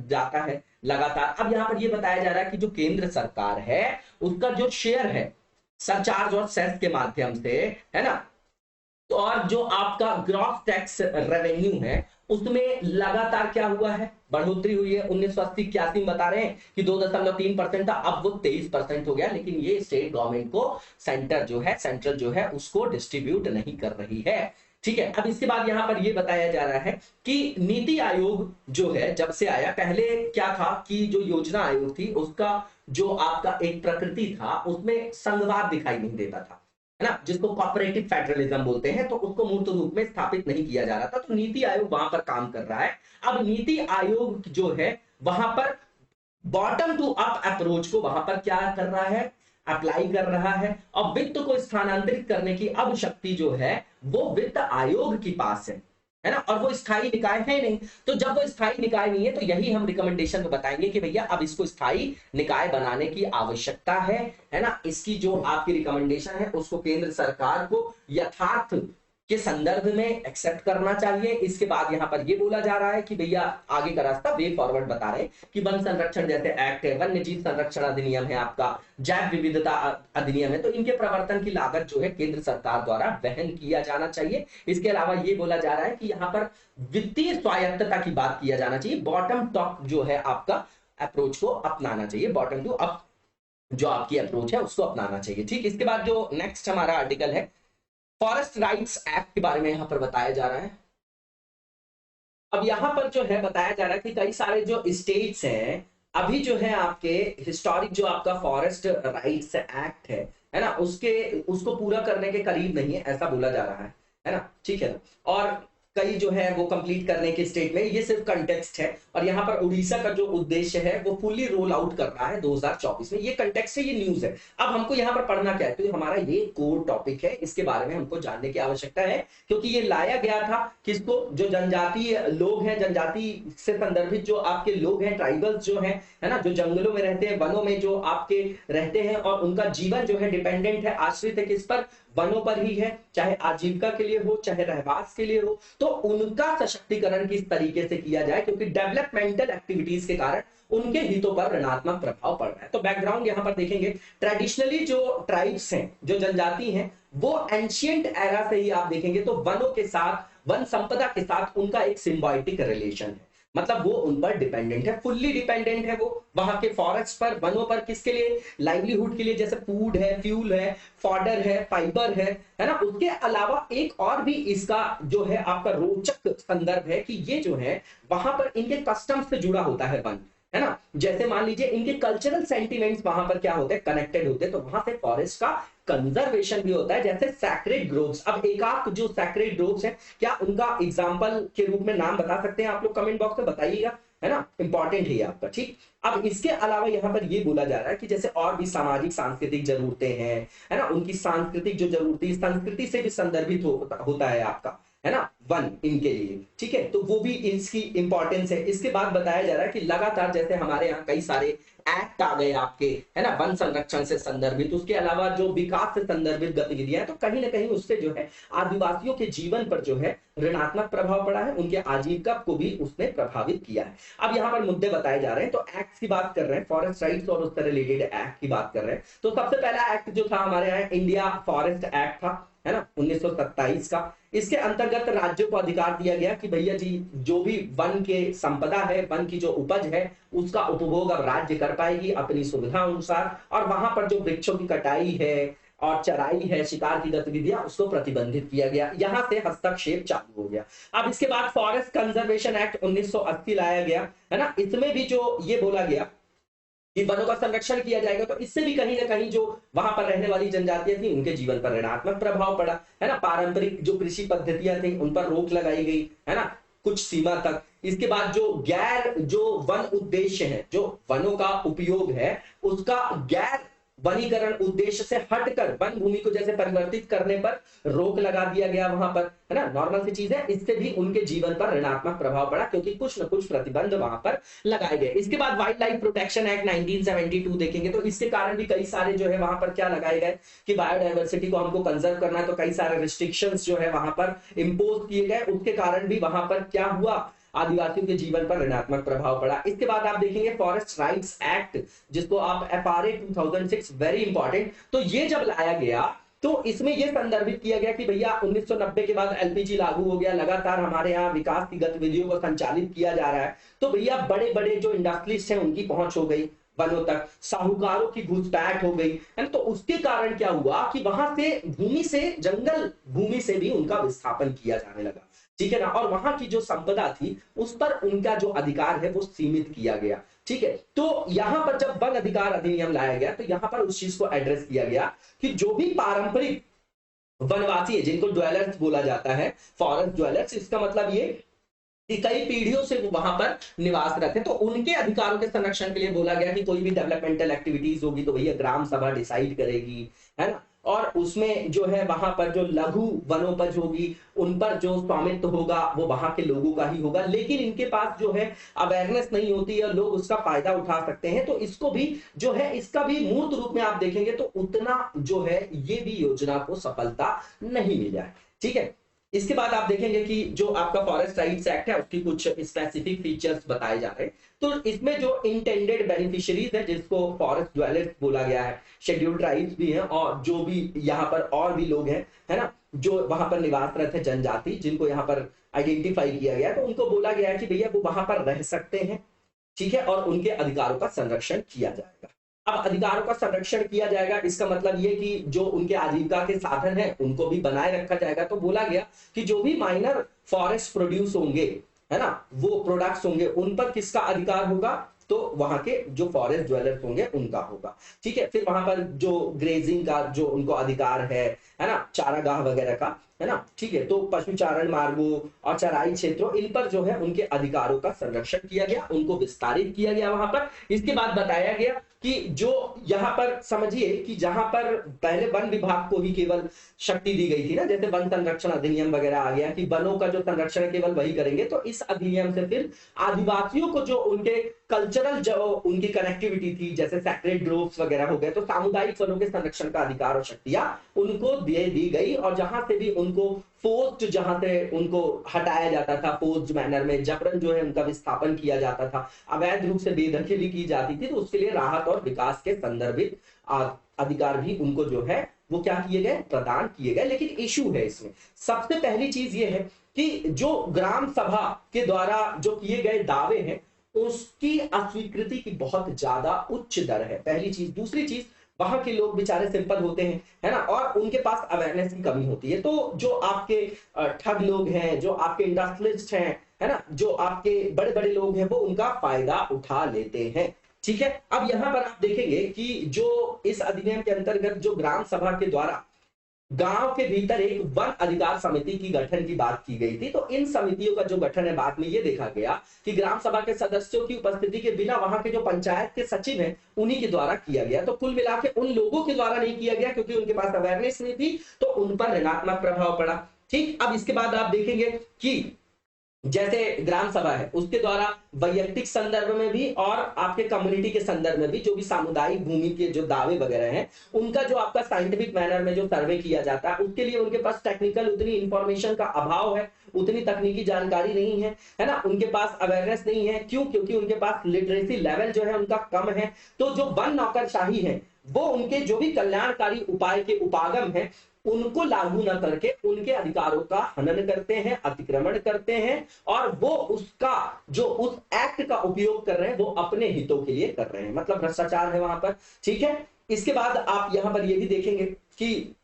[SPEAKER 2] जाता है लगातार। अब यहाँ पर ये बताया जा रहा है कि जो केंद्र सरकार है उसका जो शेयर है सरचार्ज और सेस के माध्यम से, है ना, तो और जो आपका ग्रॉस टैक्स रेवेन्यू है उसमें लगातार क्या हुआ है, बढ़ोतरी हुई है। 1980-81 में बता रहे हैं कि 2.3% था, अब वो 23% हो गया। लेकिन ये स्टेट गवर्नमेंट को सेंट्रल जो है उसको डिस्ट्रीब्यूट नहीं कर रही है। ठीक है, अब इसके बाद यहां पर ये बताया जा रहा है कि नीति आयोग जो है जब से आया, पहले क्या था कि जो योजना आयोग थी उसका जो आपका एक प्रकृति था उसमें संघवाद दिखाई नहीं देता था, है ना, जिसको कॉपरेटिव फेडरलिज्म बोलते हैं, तो उसको मूर्त रूप में स्थापित नहीं किया जा रहा था। तो नीति आयोग वहां पर काम कर रहा है। अब नीति आयोग जो है वहां पर बॉटम टू अप अप्रोच को वहां पर क्या कर रहा है, अप्लाई कर रहा है, और वित्त को स्थानांतरित करने की अब शक्ति जो है वो वित्त आयोग के पास है ना, और वो स्थायी निकाय है नहीं। तो जब वो स्थायी निकाय नहीं है तो यही हम रिकमेंडेशन में बताएंगे कि भैया अब इसको स्थायी निकाय बनाने की आवश्यकता है ना। इसकी जो आपकी रिकमेंडेशन है उसको केंद्र सरकार को यथार्थ के संदर्भ में एक्सेप्ट करना चाहिए। इसके बाद यहां पर ये बोला जा रहा है कि भैया आगे का रास्ता वे फॉरवर्ड बता रहे हैं कि वन संरक्षण जैसे एक्ट है, वन्य जीव संरक्षण अधिनियम है, आपका जैव विविधता अधिनियम है, तो इनके प्रवर्तन की लागत जो है केंद्र सरकार द्वारा वहन किया जाना चाहिए। इसके अलावा ये बोला जा रहा है कि यहाँ पर वित्तीय स्वायत्तता की बात किया जाना चाहिए, बॉटम टॉप जो है आपका अप्रोच को अपनाना चाहिए, बॉटम टू अप जो आपकी अप्रोच है उसको अपनाना चाहिए। ठीक, इसके बाद जो नेक्स्ट हमारा आर्टिकल है फॉरेस्ट राइट्स एक्ट के बारे में यहां पर बताया जा रहा है। अब यहां पर जो है बताया जा रहा है कि कई सारे जो स्टेट्स हैं अभी जो है आपके हिस्टोरिक जो आपका फॉरेस्ट राइट्स एक्ट है ना, उसको पूरा करने के करीब नहीं है, ऐसा बोला जा रहा है ना। ठीक है, और कई जो है वो कंप्लीट करने के स्टेट में, ये सिर्फ कंटेक्स्ट है। और यहाँ पर उड़ीसा का जो उद्देश्य है वो फुल्ली रोल आउट कर रहा है 2024 में, ये कंटेक्स्ट है, ये न्यूज है। अब हमको यहाँ पर पढ़ना क्या है, तो हमारा ये कोर टॉपिक है, इसके बारे में हमको जानने की आवश्यकता है, क्योंकि ये लाया गया था किसको, जो जनजातीय लोग हैं, जनजाति से संदर्भित जो आपके लोग हैं, ट्राइबल्स जो है ना, जो जंगलों में रहते हैं, वनों में जो आपके रहते हैं, और उनका जीवन जो है डिपेंडेंट है, आश्रित है किस पर, वनों पर ही है, चाहे आजीविका के लिए हो चाहे रहवास के लिए हो। तो उनका सशक्तिकरण किस तरीके से किया जाए, क्योंकि डेवलपमेंटल एक्टिविटीज के कारण उनके हितों पर ऋणात्मक प्रभाव पड़ रहा है। तो बैकग्राउंड यहां पर देखेंगे, ट्रेडिशनली जो ट्राइब्स हैं, जो जनजाति हैं, वो एंशिएंट एरा से ही आप देखेंगे तो वनों के साथ, वन संपदा के साथ उनका एक सिम्बायोटिक रिलेशन है, मतलब वो उन पर डिपेंडेंट है, फुल्ली डिपेंडेंट है वो वहां के फॉरेस्ट पर, वनों पर, किसके लिए, लाइवलीहुड के लिए, जैसे फूड है, फ्यूल है, फॉडर है, फाइबर है ना। उसके अलावा एक और भी इसका जो है आपका रोचक संदर्भ है कि ये जो है वहां पर इनके कस्टम्स से जुड़ा होता है वन, है ना। जैसे मान लीजिए इनके कल्चरल सेंटिमेंट्स वहां पर क्या होते हैं, कनेक्टेड होते हैं, तो वहां से फॉरेस्ट का कंजर्वेशन भी होता है, जैसे सैक्रेड ग्रोव्स। अब एक आप जो सैक्रेड ग्रोव्स है, क्या उनका एग्जांपल के रूप में नाम बता सकते हैं आप लोग, कमेंट बॉक्स में बताइएगा, है ना, इंपॉर्टेंट है ये आपका। ठीक, अब इसके अलावा यहाँ पर ये बोला जा रहा है कि जैसे और भी सामाजिक सांस्कृतिक जरूरतें हैं, है ना, उनकी सांस्कृतिक जो जरूरतें संस्कृति से भी संदर्भित होता है आपका, है ना, वन इनके लिए, ठीक है, तो वो भी इसकी इंपॉर्टेंस है। इसके बाद बताया जा रहा है कि लगातार जैसे हमारे यहाँ कई सारे एक्ट आ गए आपके, है ना, वन संरक्षण से संदर्भित, उसके अलावा जो विकास से संदर्भित गतिविधियां, तो कहीं ना कहीं उससे जो है आदिवासियों के जीवन पर जो है ऋणात्मक प्रभाव पड़ा है, उनके आजीविका को भी उसने प्रभावित किया है। अब यहाँ पर मुद्दे बताए जा रहे हैं, तो एक्ट की बात कर रहे हैं, फॉरेस्ट राइट्स और उससे रिलेटेड एक्ट की बात कर रहे हैं। तो सबसे पहला एक्ट जो था हमारे यहाँ इंडिया फॉरेस्ट एक्ट था, है ना, 1927 का। इसके अंतर्गत राज्यों को अधिकार दिया गया कि भैया जी जो भी वन के संपदा है, वन की जो उपज है, उसका उपभोग अब राज्य कर पाएगी अपनी सुविधा अनुसार, और वहां पर जो वृक्षों की कटाई है और चराई है, शिकार की गतिविधियां, उसको प्रतिबंधित किया गया। यहां से हस्तक्षेप चालू हो गया। अब इसके बाद फॉरेस्ट कंजर्वेशन एक्ट 1980 लाया गया, है ना। इसमें भी जो ये बोला गया कि वनों का संरक्षण किया जाएगा, तो इससे भी कहीं ना कहीं जो वहां पर रहने वाली जनजातियां थी उनके जीवन पर ऋणात्मक प्रभाव पड़ा, है ना। पारंपरिक जो कृषि पद्धतियां थी उन पर रोक लगाई गई, है ना, कुछ सीमा तक। इसके बाद जो वन उद्देश्य है, जो वनों का उपयोग है, उसका गैर वनीकरण उद्देश्य से हटकर वन भूमि को जैसे परिवर्तित करने पर रोक लगा दिया गया वहां पर, है ना, नॉर्मल सी चीज है। इससे भी उनके जीवन पर ऋणात्मक प्रभाव पड़ा क्योंकि कुछ न कुछ प्रतिबंध वहां पर लगाए गए। इसके बाद वाइल्ड लाइफ प्रोटेक्शन एक्ट 1972 देखेंगे तो इसके कारण भी कई सारे जो है वहां पर क्या लगाए गए कि बायोडायवर्सिटी को हमको कंजर्व करना है, तो कई सारे रिस्ट्रिक्शंस जो है वहां पर इंपोज किए गए। उसके कारण भी वहां पर क्या हुआ, आदिवासियों के जीवन पर ऋणात्मक प्रभाव पड़ा। इसके बाद आप देखेंगे फॉरेस्ट राइट्स एक्ट, जिसको आप FRA 2006, वेरी इंपॉर्टेंट। तो ये जब लाया गया तो इसमें यह संदर्भित किया गया कि भैया 1990 के बाद LPG लागू हो गया, लगातार हमारे यहाँ विकास की गतिविधियों को संचालित किया जा रहा है, तो भैया बड़े बड़े जो इंडस्ट्रीज हैं उनकी पहुंच हो गई वनों तक, साहूकारों की घुसपैठ हो गई, है ना। तो उसके कारण क्या हुआ कि वहां से भूमि से, जंगल भूमि से भी उनका विस्थापन किया जाने लगा, ठीक है ना, और वहां की जो संपदा थी उस पर उनका जो अधिकार है वो सीमित किया गया, ठीक है। तो यहां पर जब वन अधिकार अधिनियम लाया गया तो यहां पर उस चीज को एड्रेस किया गया कि जो भी पारंपरिक वनवासी है, जिनको ड्वेलर्स बोला जाता है, फॉरेस्ट ड्वेलर्स, इसका मतलब ये कि कई पीढ़ियों से वो वहां पर निवास रहते हैं, तो उनके अधिकारों के संरक्षण के लिए बोला गया कि कोई भी डेवलपमेंटल एक्टिविटीज होगी तो भैया ग्राम सभा डिसाइड करेगी, है ना। और उसमें जो है वहां पर जो लघु वनोपज होगी उन पर जो स्वामित्व होगा वो वहां के लोगों का ही होगा, लेकिन इनके पास जो है अवेयरनेस नहीं होती है, लोग उसका फायदा उठा सकते हैं। तो इसको भी जो है, इसका भी मूर्त रूप में आप देखेंगे तो उतना जो है ये भी योजना को सफलता नहीं मिला है, ठीक है। इसके बाद आप देखेंगे कि जो आपका फॉरेस्ट राइट्स एक्ट है उसकी कुछ स्पेसिफिक फीचर्स बताए जा रहे हैं। तो इसमें जो इंटेंडेड बेनिफिशियरीज है, जिसको फॉरेस्ट ड्वेलर्स बोला गया है, शेड्यूल्ड ट्राइब्स भी हैं, और जो भी यहाँ पर और भी लोग हैं, है ना, जो वहां पर निवासरत है जनजाति, जिनको यहाँ पर आइडेंटिफाई किया गया है, तो उनको बोला गया है कि भैया वो वहां पर रह सकते हैं, ठीक है, और उनके अधिकारों का संरक्षण किया जाएगा। अब अधिकारों का संरक्षण किया जाएगा, इसका मतलब ये कि जो उनके आजीविका के साधन हैं उनको भी बनाए रखा जाएगा। तो बोला गया कि जो भी माइनर फॉरेस्ट प्रोड्यूस होंगे, है ना, वो प्रोडक्ट्स होंगे, उन पर किसका अधिकार होगा, तो वहां के जो फॉरेस्ट ड्वेलर्स होंगे उनका होगा, ठीक है। फिर वहां पर जो ग्रेजिंग का जो उनको अधिकार है ना, चारागाह वगैरह का, है ना, ठीक है, तो पशुचारण मार्गों और चराई क्षेत्रों, इन पर जो है उनके अधिकारों का संरक्षण किया गया, उनको विस्तारित किया गया वहां पर। इसके बाद बताया गया कि जो यहाँ पर समझिए कि जहां पर पहले वन विभाग को ही केवल शक्ति दी गई थी ना, जैसे वन संरक्षण अधिनियम वगैरह आ गया कि वनों का जो संरक्षण केवल वही करेंगे, तो इस अधिनियम से फिर आदिवासियों को जो उनके कल्चरल जो उनकी कनेक्टिविटी थी, जैसे सैक्रेड ग्रोव्स वगैरह हो गए, तो सामुदायिक वनों के संरक्षण का अधिकार और शक्तियां उनको दे दी गई। और जहां से भी उनको फोर्स्ड, जहां से उनको हटाया जाता था, फोर्स्ड मैनर में जबरन जो है उनका विस्थापन किया जाता था, अवैध रूप से बेदखली की जाती थी, तो उसके लिए राहत और विकास के संदर्भित अधिकार भी उनको जो है वो क्या किए गए, प्रदान किए गए। लेकिन इशू है इसमें, सबसे पहली चीज ये है कि जो ग्राम सभा के द्वारा जो किए गए दावे हैं उसकी अस्वीकृति की बहुत ज्यादा उच्च दर है, पहली चीज। दूसरी चीज, वहां के लोग बेचारे सिंपल होते हैं, है ना, और उनके पास अवेयरनेस की कमी होती है। तो जो आपके ठग लोग हैं, जो आपके इंडस्ट्रियलिस्ट हैं, है ना, जो आपके बड़े बड़े लोग हैं, वो उनका फायदा उठा लेते हैं, ठीक है। अब यहां पर आप देखेंगे कि जो इस अधिनियम के अंतर्गत जो ग्राम सभा के द्वारा गांव के भीतर एक वन अधिकार समिति की गठन की बात की गई थी, तो इन समितियों का जो गठन है, बाद में ये देखा गया कि ग्राम सभा के सदस्यों की उपस्थिति के बिना वहां के जो पंचायत के सचिव हैं उन्हीं के द्वारा किया गया। तो कुल मिला के उन लोगों के द्वारा नहीं किया गया क्योंकि उनके पास अवेयरनेस नहीं थी, तो उन पर ऋणात्मक प्रभाव पड़ा, ठीक, अब इसके बाद आप देखेंगे कि जैसे ग्राम सभा है उसके द्वारा वैयक्तिक संदर्भ में भी और आपके कम्युनिटी के संदर्भ में भी जो भी सामुदायिक भूमि के जो दावे वगैरह हैं उनका जो आपका साइंटिफिक मैनर में जो सर्वे किया जाता है उसके लिए उनके पास टेक्निकल उतनी इंफॉर्मेशन का अभाव है, उतनी तकनीकी जानकारी नहीं है ना, उनके पास अवेयरनेस नहीं है। क्यों? क्योंकि उनके पास लिटरेसी लेवल जो है उनका कम है। तो जो वन नौकरशाही है वो उनके जो भी कल्याणकारी उपाय के उपागम है उनको लागू न करके उनके अधिकारों का हनन करते हैं, अतिक्रमण करते हैं और वो उसका जो उस एक्ट का उपयोग कर रहे हैं वो अपने हितों के लिए कर रहे हैं, मतलब भ्रष्टाचार है वहां पर। ठीक है, इसके बाद आप यहां पर ये भी देखेंगे कि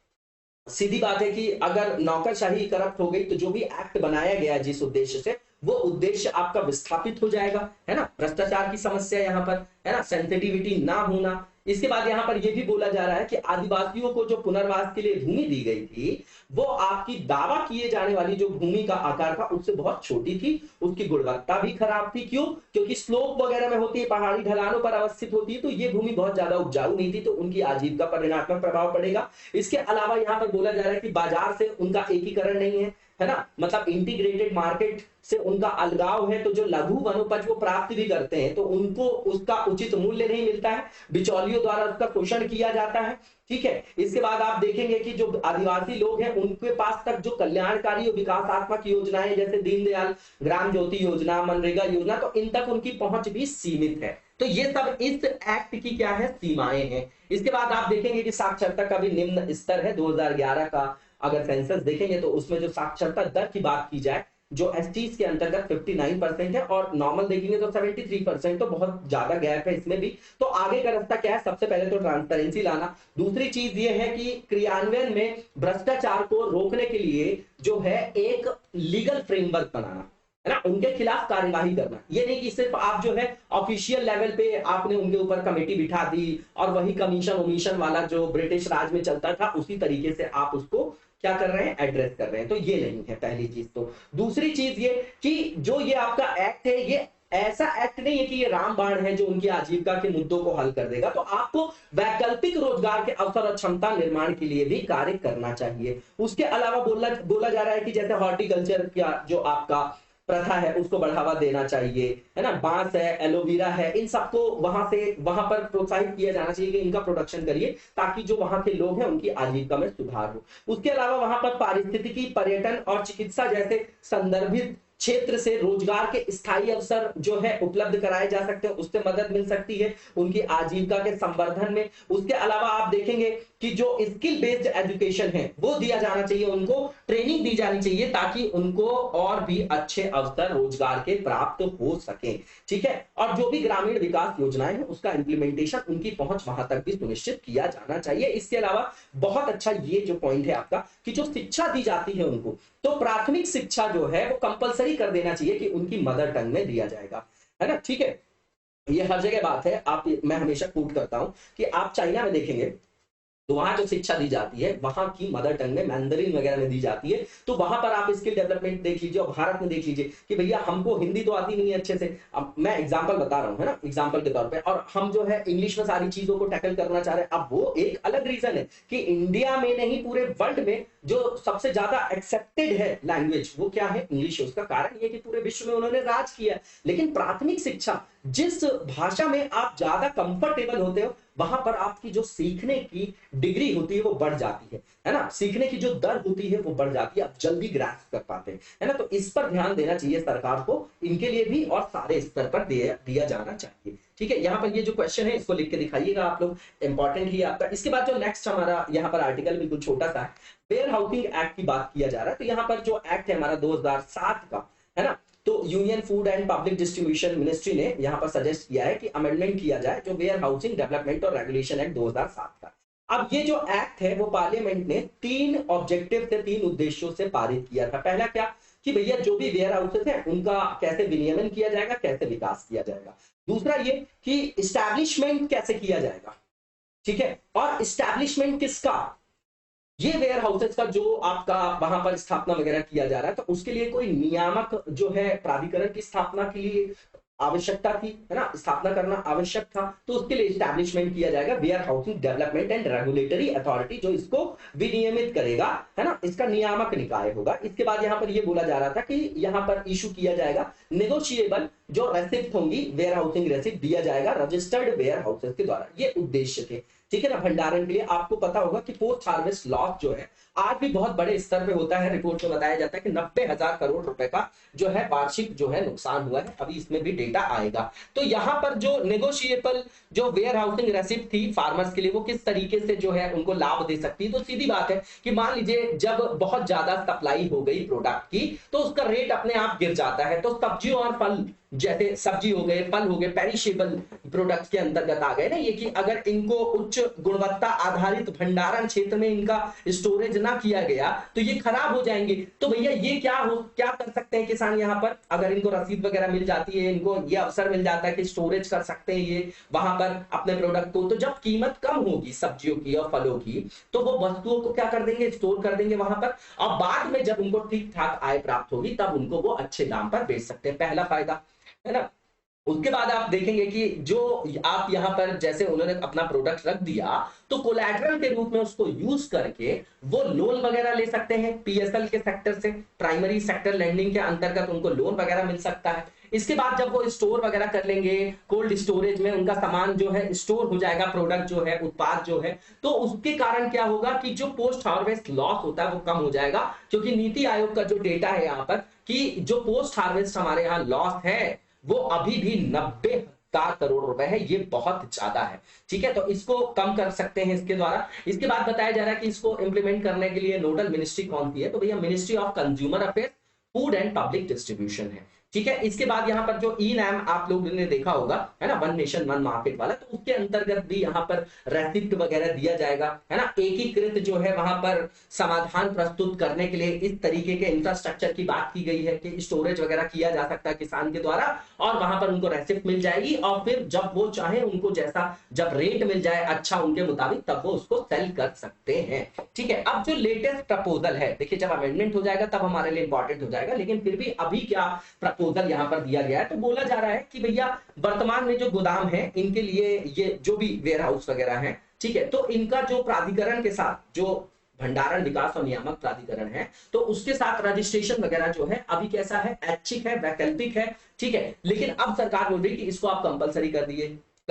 [SPEAKER 2] सीधी बात है कि अगर नौकरशाही करप्ट हो गई तो जो भी एक्ट बनाया गया है जिस उद्देश्य से वो उद्देश्य आपका विस्थापित हो जाएगा, है ना। भ्रष्टाचार की समस्या यहाँ पर है ना, सेंसिटिविटी ना होना। इसके बाद यहाँ पर यह भी बोला जा रहा है कि आदिवासियों को जो पुनर्वास के लिए भूमि दी गई थी वो आपकी दावा किए जाने वाली जो भूमि का आकार था उससे बहुत छोटी थी, उसकी गुणवत्ता भी खराब थी। क्यों? क्योंकि स्लोप वगैरह में होती है, पहाड़ी ढलानों पर अवस्थित होती है, तो ये भूमि बहुत ज्यादा उपजाऊ नहीं थी, तो उनकी आजीविका पर ऋणात्मक प्रभाव पड़ेगा। इसके अलावा यहाँ पर बोला जा रहा है कि बाजार से उनका एकीकरण नहीं है ना, मतलब इंटीग्रेटेड मार्केट से उनका अलगाव है, तो जो लघु वनोपज वो प्राप्त भी करते हैं तो उनको उसका उचित मूल्य नहीं मिलता है, बिचौलियों द्वारा उसका शोषण किया जाता है। ठीक है, इसके बाद आप देखेंगे कि जो आदिवासी लोग हैं उनके पास तक जो कल्याणकारी और विकासात्मक योजनाएं जैसे दीनदयाल ग्राम ज्योति योजना, मनरेगा योजना, तो इन तक उनकी पहुंच भी सीमित है। तो ये सब इस एक्ट की क्या है, सीमाएं हैं। इसके बाद आप देखेंगे कि साक्षरता का भी निम्न स्तर है। 2011 का अगर सेंसस देखेंगे तो उसमें जो साक्षरता दर की बात की जाए जो एसटीज के अंतर्गत 59% है और नॉर्मल देखेंगे तो 73%, तो बहुत ज्यादा गैप है इसमें भी। तो आगे का रास्ता क्या है? सबसे पहले तो ट्रांसपेरेंसी लाना। दूसरी चीज ये है कि क्रियान्वयन में भ्रष्टाचार को रोकने के लिए जो है एक लीगल फ्रेमवर्क बनाना, है ना, उनके खिलाफ कार्यवाही करना। ये नहीं कि सिर्फ आप जो है ऑफिशियल लेवल पे आपने उनके ऊपर कमेटी बिठा दी और वही कमीशन वमीशन वाला जो ब्रिटिश राज में चलता था उसी तरीके से आप उसको क्या कर रहे हैं, एड्रेस कर रहे हैं। तो ये नहीं है पहली चीज। तो दूसरी चीज ये कि जो ये आपका एक्ट है ये ऐसा एक्ट नहीं है कि ये रामबाण है जो उनकी आजीविका के मुद्दों को हल कर देगा। तो आपको वैकल्पिक रोजगार के अवसर और क्षमता निर्माण के लिए भी कार्य करना चाहिए। उसके अलावा बोला जा रहा है कि जैसे हॉर्टिकल्चर का जो आपका प्रथा है उसको बढ़ावा देना चाहिए, है ना, बांस है, एलोवेरा है, इन सबको वहां पर प्रोत्साहित किया जाना चाहिए कि इनका प्रोडक्शन करिए ताकि जो वहां के लोग हैं उनकी आजीविका में सुधार हो। उसके अलावा वहां पर पारिस्थितिकी, पर्यटन और चिकित्सा जैसे संदर्भित क्षेत्र से रोजगार के स्थायी अवसर जो है उपलब्ध कराए जा सकते हैं, उससे मदद मिल सकती है उनकी आजीविका के संवर्धन में। उसके अलावा आप देखेंगे कि जो स्किल बेस्ड एजुकेशन है वो दिया जाना चाहिए, उनको ट्रेनिंग दी जानी चाहिए ताकि उनको और भी अच्छे अवसर रोजगार के प्राप्त हो सके। ठीक है, और जो भी ग्रामीण विकास योजनाएं हैं उसका इंप्लीमेंटेशन, उनकी पहुंच वहां तक भी सुनिश्चित किया जाना चाहिए। इसके अलावा बहुत अच्छा ये जो पॉइंट है आपका कि जो शिक्षा दी जाती है उनको, तो प्राथमिक शिक्षा जो है वो कंपलसरी कर देना चाहिए कि उनकी मदर टंग में दिया जाएगा, है ना। ठीक है, ये हर जगह बात है। मैं हमेशा कोट करता हूं कि आप चाइना में देखेंगे तो वहां जो शिक्षा दी जाती है वहां की मदर टंग में, मैंडरिन वगैरह में दी जाती है। तो वहां पर आप स्किल डेवलपमेंट देख लीजिए और भारत में देख लीजिए कि भैया हमको हिंदी तो आती नहीं है अच्छे से। अब मैं एग्जांपल बता रहा हूं, है ना, एग्जांपल के तौर पे, और हम जो है इंग्लिश में सारी चीजों को टैकल करना चाह रहे हैं। अब वो एक अलग रीजन है कि इंडिया में नहीं पूरे वर्ल्ड में जो सबसे ज्यादा एक्सेप्टेड है लैंग्वेज वो क्या है, इंग्लिश है। उसका कारण ये कि पूरे विश्व में उन्होंने राज किया। लेकिन प्राथमिक शिक्षा, जिस भाषा में आप ज्यादा कंफर्टेबल होते हो वहां पर आपकी जो सीखने की डिग्री होती है वो बढ़ जाती है ना, सीखने की जो दर होती है वो बढ़ जाती है, आप जल्दी ग्रास्प कर पाते हैं, है ना। तो इस पर ध्यान देना चाहिए सरकार को, इनके लिए भी और सारे स्तर पर दिया जाना चाहिए। ठीक है, यहाँ पर ये जो क्वेश्चन है इसको लिख के दिखाइएगा आप लोग, इंपॉर्टेंट ही आपका। इसके बाद जो नेक्स्ट हमारा यहाँ पर आर्टिकल बिल्कुल छोटा सा है, वेयर हाउसिंग एक्ट की बात किया जा रहा है। तो यहाँ पर जो एक्ट है हमारा 2007 का, है ना, तो union food and public distribution ministry ने यहां पर सजेस्ट किया है कि अमेंडमेंट किया जाए जो वेयर हाउसिंग डेवलपमेंट और रेगुलेशन एक्ट 2007 का। अब ये जो एक्ट है वो पार्लियामेंट ने 3 ऑब्जेक्टिव से, 3 उद्देश्यों से पारित किया था। पहला क्या कि भैया जो भी वेयर हाउसेस हैं उनका कैसे विनियमन किया जाएगा, कैसे विकास किया जाएगा। दूसरा ये कि इस्टेब्लिशमेंट कैसे किया जाएगा, ठीक है, और इस्टेब्लिशमेंट किसका, ये वेयर हाउसेस का जो आपका वहां पर स्थापना वगैरह किया जा रहा है तो उसके लिए कोई नियामक जो है प्राधिकरण की स्थापना के लिए आवश्यकता थी, है ना, स्थापना करना आवश्यक था, तो उसके लिए इस्टेब्लिशमेंट किया जाएगा warehousing development and regulatory authority, जो इसको विनियमित करेगा, है ना, इसका नियामक निकाय होगा। इसके बाद यहाँ पर ये बोला जा रहा था कि यहाँ पर इशू किया जाएगा नेगोशिएबल जो रेसिप्ट होंगी, वेयर हाउसिंग रेसिप्ट दिया जाएगा रजिस्टर्ड वेयर हाउसेस के द्वारा। ये उद्देश्य थे, ठीक है ना, भंडारण के लिए। आपको पता होगा कि पोस्ट हार्वेस्ट लॉस जो है आज भी बहुत बड़े स्तर पे होता है। रिपोर्ट में बताया जाता है कि 90,000 करोड़ रुपए का जो है वार्षिक जो है नुकसान हुआ है। अभी इसमें भी डेटा आएगा। तो यहाँ पर जो नेगोशिएबल जो वेयर हाउसिंग रेसिप्ट थी फार्मर्स के लिए, वो किस तरीके से जो है उनको लाभ दे सकती है। तो सीधी बात है कि मान लीजिए जब बहुत ज्यादा सप्लाई हो गई प्रोडक्ट की, तो उसका रेट अपने आप गिर जाता है। तो सब्जियों और फल, जैसे सब्जी हो गए, फल हो गए, पेरिशेबल प्रोडक्ट्स के अंतर्गत आ गए ना ये, कि अगर इनको उच्च गुणवत्ता आधारित भंडारण क्षेत्र में इनका स्टोरेज ना किया गया तो ये खराब हो जाएंगे। तो भैया ये क्या कर सकते हैं किसान यहाँ पर, अगर इनको रसीद वगैरह मिल जाती है, इनको ये अवसर मिल जाता है कि स्टोरेज कर सकते हैं ये वहां पर अपने प्रोडक्ट को, तो जब कीमत कम होगी सब्जियों की और फलों की, तो वो वस्तुओं को क्या कर देंगे, स्टोर कर देंगे वहां पर, और बाद में जब उनको ठीक ठाक आय प्राप्त होगी तब उनको वो अच्छे दाम पर बेच सकते हैं। पहला फायदा, है ना। उसके बाद आप देखेंगे कि जो आप यहां पर जैसे उन्होंने अपना प्रोडक्ट रख दिया, तो कोलैटरल के रूप में उसको यूज करके वो लोन वगैरह ले सकते हैं पीएसएल के सेक्टर से, प्राइमरी सेक्टर लैंडिंग के अंतर्गत उनको लोन वगैरह मिल सकता है। इसके बाद जब वो स्टोर वगैरह कर लेंगे, कोल्ड स्टोरेज में उनका सामान जो है स्टोर हो जाएगा, प्रोडक्ट जो है, उत्पाद जो है, तो उसके कारण क्या होगा कि जो पोस्ट हार्वेस्ट लॉस होता है वो कम हो जाएगा। क्योंकि नीति आयोग का जो डेटा है यहाँ पर कि जो पोस्ट हार्वेस्ट हमारे यहाँ लॉस है वो अभी भी 90,000 करोड़ रुपए है। ये बहुत ज्यादा है, ठीक है। तो इसको कम कर सकते हैं इसके द्वारा। इसके बाद बताया जा रहा है कि इसको इंप्लीमेंट करने के लिए नोडल मिनिस्ट्री कौन सी है, तो भैया ministry of consumer affairs, food and public distribution है, ठीक है। इसके बाद यहाँ पर जो ई नैम आप लोगों ने देखा होगा, है ना, वन नेशन वन मार्केट वाला, तो उसके अंतर्गत भी यहाँ पर रेसिप्ट वगैरह दिया जाएगा, है ना। एकीकृत जो है वहां पर समाधान प्रस्तुत करने के लिए इस तरीके के इंफ्रास्ट्रक्चर की बात की गई है कि स्टोरेज वगैरह किया जा सकता है किसान के द्वारा, और वहां पर उनको रेसिप्ट मिल जाएगी, और फिर जब वो चाहे उनको जैसा जब रेट मिल जाए अच्छा उनके मुताबिक, तब वो उसको सेल कर सकते हैं, ठीक है। अब जो लेटेस्ट प्रपोजल है, देखिए जब अमेंडमेंट हो जाएगा तब हमारे लिए इंपॉर्टेंट हो जाएगा, लेकिन फिर भी अभी क्या प्रपोजल यहां पर दिया गया है, तो बोला जा रहा है कि भैया वर्तमान में जो गोदाम है इनके लिए ये जो भी वेयर हाउस वगैरह है, ठीक है, तो इनका जो प्राधिकरण के साथ जो भंडारण विकास और नियामक प्राधिकरण है, तो उसके साथ रजिस्ट्रेशन वगैरह जो है अभी कैसा है, ऐच्छिक है, वैकल्पिक है, ठीक है। लेकिन अब सरकार बोल रही है कि इसको आप कंपलसरी कर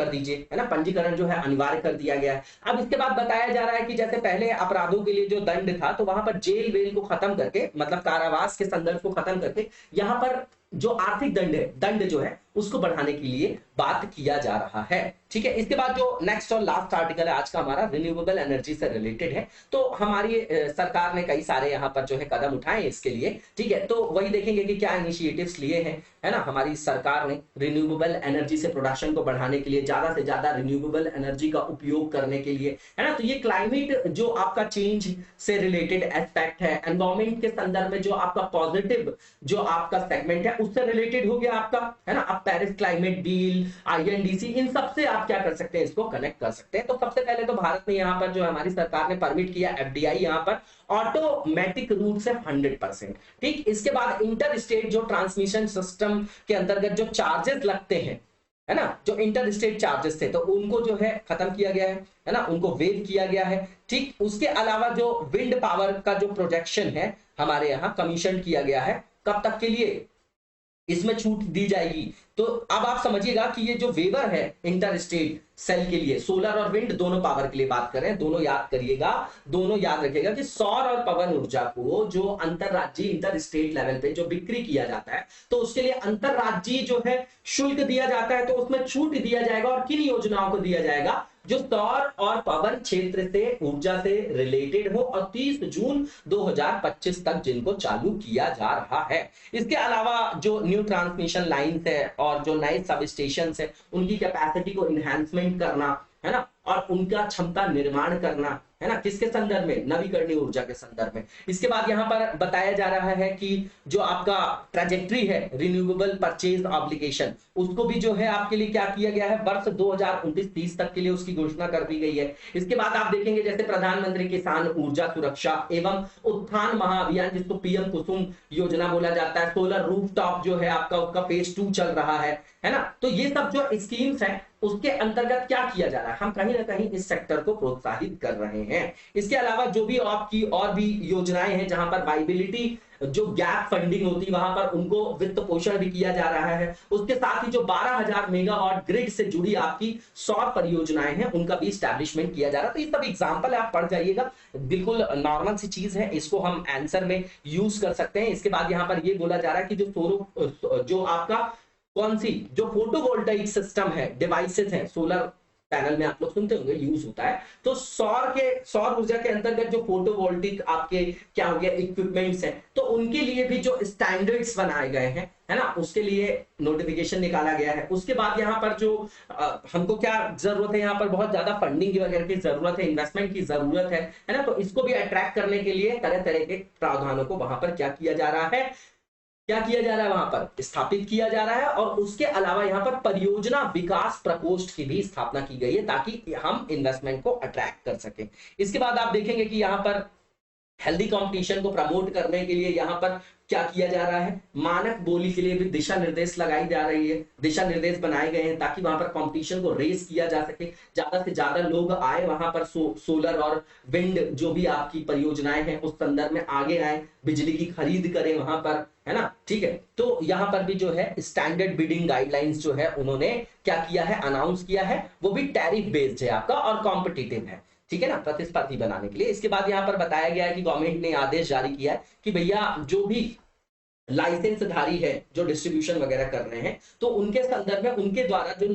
[SPEAKER 2] दीजिए, है ना, पंजीकरण जो है अनिवार्य कर दिया गया है। अब इसके बाद बताया जा रहा है कि जैसे पहले अपराधों के लिए जो दंड था, तो वहां पर जेल वेल को खत्म करके, मतलब कारावास के संदर्भ को खत्म करके, यहाँ पर जो आर्थिक दंड जो है उसको बढ़ाने के लिए बात किया जा रहा है, ठीक है। इसके बाद जो नेक्स्ट और लास्ट आर्टिकल है आज का हमारा, रिन्यूएबल एनर्जी से रिलेटेड है। तो हमारी सरकार ने कई सारे यहाँ पर जो है कदम उठाए इसके लिए, ठीक है। तो वही देखेंगे कि क्या इनिशिएटिव्स लिए हैं, है ना, हमारी सरकार ने रिन्यूएबल एनर्जी से प्रोडक्शन को बढ़ाने के लिए, ज्यादा से ज्यादा रिन्यूएबल एनर्जी का उपयोग करने के लिए, है ना। तो ये क्लाइमेट जो आपका चेंज से रिलेटेड एस्पेक्ट है, एनवायरमेंट के संदर्भ में जो आपका पॉजिटिव जो आपका सेगमेंट है उससे रिलेटेड हो गया आपका, है ना। अब पेरिस क्लाइमेट डील, आईएनडीसी, इन सब से आप क्या कर सकते हैं, इसको कनेक्ट कर सकते हैं। तो सबसे पहले तो भारत में यहाँ पर जो हमारी सरकार ने परमिट किया एफडीआई यहाँ पर ऑटोमेटिक रूट से 100%, ठीक। इसके बाद इंटर स्टेट जो ट्रांसमिशन सिस्टम के अंतर्गत जो चार्जेस लगते हैं, है ना, जो इंटर स्टेट चार्जेस थे, तो उनको जो है खत्म किया गया है ना, उनको वेव किया गया है, ठीक। उसके अलावा जो विंड पावर का जो प्रोजेक्शन है हमारे यहाँ कमीशन किया गया है, कब तक के लिए इसमें छूट दी जाएगी। तो अब आप समझिएगा कि ये जो वेवर है इंटर स्टेट सेल के लिए, सोलर और विंड दोनों पावर के लिए बात करें, दोनों याद करिएगा, दोनों याद रखिएगा कि सौर और पवन ऊर्जा को जो अंतरराज्यीय इंटर स्टेट लेवल पे जो बिक्री किया जाता है, तो उसके लिए अंतरराज्यीय जो है शुल्क दिया जाता है, तो उसमें छूट दिया जाएगा। और किन योजनाओं को दिया जाएगा, जो सौर और पवन क्षेत्र से ऊर्जा से रिलेटेड हो और 30 जून 2025 तक जिनको चालू किया जा रहा है। इसके अलावा जो न्यू ट्रांसमिशन लाइन्स है और जो नए सब स्टेशन है उनकी कैपेसिटी को इनहैंसमेंट करना, है ना, और उनका क्षमता निर्माण करना, है ना, किसके संदर्भ में, नवीकरणीय ऊर्जा के संदर्भ में। इसके बाद यहाँ पर बताया जा रहा है कि जो आपका ट्रैजेक्टरी है रिन्यूएबल परचेज ऑब्लिगेशन, उसको भी जो है आपके लिए क्या किया गया है, वर्ष 2029-30 तक के लिए उसकी घोषणा कर दी गई है। इसके बाद आप देखेंगे जैसे प्रधानमंत्री किसान ऊर्जा सुरक्षा एवं उत्थान महाअभियान, जिसको पीएम कुसुम योजना बोला जाता है, सोलर रूफटॉप जो है आपका उसका फेज 2 चल रहा है, है ना। तो ये सब जो स्कीम्स हैं उसके अंतर्गत क्या किया जा रहा है, हम कहीं ना कहीं इस सेक्टर को प्रोत्साहित कर रहे हैं। इसके अलावा जो भी आपकी और भी योजनाएं हैं जहां पर वाइबिलिटी जो गैप फंडिंग होती है वहां पर उनको वित्त पोषण भी किया जा रहा है। उसके साथ ही जो 12,000 मेगावाट ग्रिड से जुड़ी आपकी सौर परियोजनाएं हैं उनका भी स्टैब्लिशमेंट किया जा रहा है। तो ये सब एग्जांपल है, आप पढ़ जाइएगा, बिल्कुल नॉर्मल सी चीज है, इसको हम आंसर में यूज कर सकते हैं। इसके बाद यहाँ पर ये बोला जा रहा है कि जो आपका कौन सी जो फोटोवोल्टाइक सिस्टम है, डिवाइसेस हैं, सोलर पैनल में आप लोग सुनते होंगे यूज होता है, तो सौर ऊर्जा के अंतर्गत जो फोटोवोल्टिक आपके क्या हो गया इक्विपमेंट्स हैं, तो उनके लिए भी जो स्टैंडर्ड्स बनाए गए हैं, है ना, उसके लिए नोटिफिकेशन निकाला गया है। उसके बाद यहाँ पर जो हमको क्या जरूरत है, यहाँ पर बहुत ज्यादा फंडिंग की वगैरह की जरूरत है, इन्वेस्टमेंट की जरूरत है ना, तो इसको भी अट्रैक्ट करने के लिए तरह तरह के प्रावधानों को वहां पर क्या किया जा रहा है, क्या किया जा रहा है, वहां पर स्थापित किया जा रहा है। और उसके अलावा यहाँ पर परियोजना विकास प्रकोष्ठ की भी स्थापना की गई है ताकि हम इन्वेस्टमेंट को अट्रैक्ट कर सके। इसके बाद आप देखेंगे कि यहाँ पर हेल्दी कंपटीशन को प्रमोट करने के लिए यहाँ पर क्या किया जा रहा है, मानक बोली के लिए भी दिशा निर्देश लगाई जा रही है, दिशा निर्देश बनाए गए हैं ताकि वहां पर कंपटीशन को रेस किया जा सके, ज्यादा से ज्यादा लोग आए वहां पर सोलर और विंड जो भी आपकी परियोजनाएं हैं उस संदर्भ में आगे आए, बिजली की खरीद करें वहां पर, है ना, ठीक है। तो यहाँ पर भी जो है स्टैंडर्ड बिडिंग गाइडलाइंस जो है उन्होंने क्या किया है, अनाउंस किया है, वो भी टैरिफ बेस्ड है आपका और कॉम्पिटिटिव है, ठीक है ना, प्रतिस्पर्धी बनाने के लिए। इसके बाद यहाँ पर बताया गया है कि गवर्नमेंट ने आदेश जारी किया है कि भैया जो भी लाइसेंसधारी है जो डिस्ट्रीब्यूशन वगैरह कर रहे हैं, तो उनके संदर्भ में उनके द्वारा जो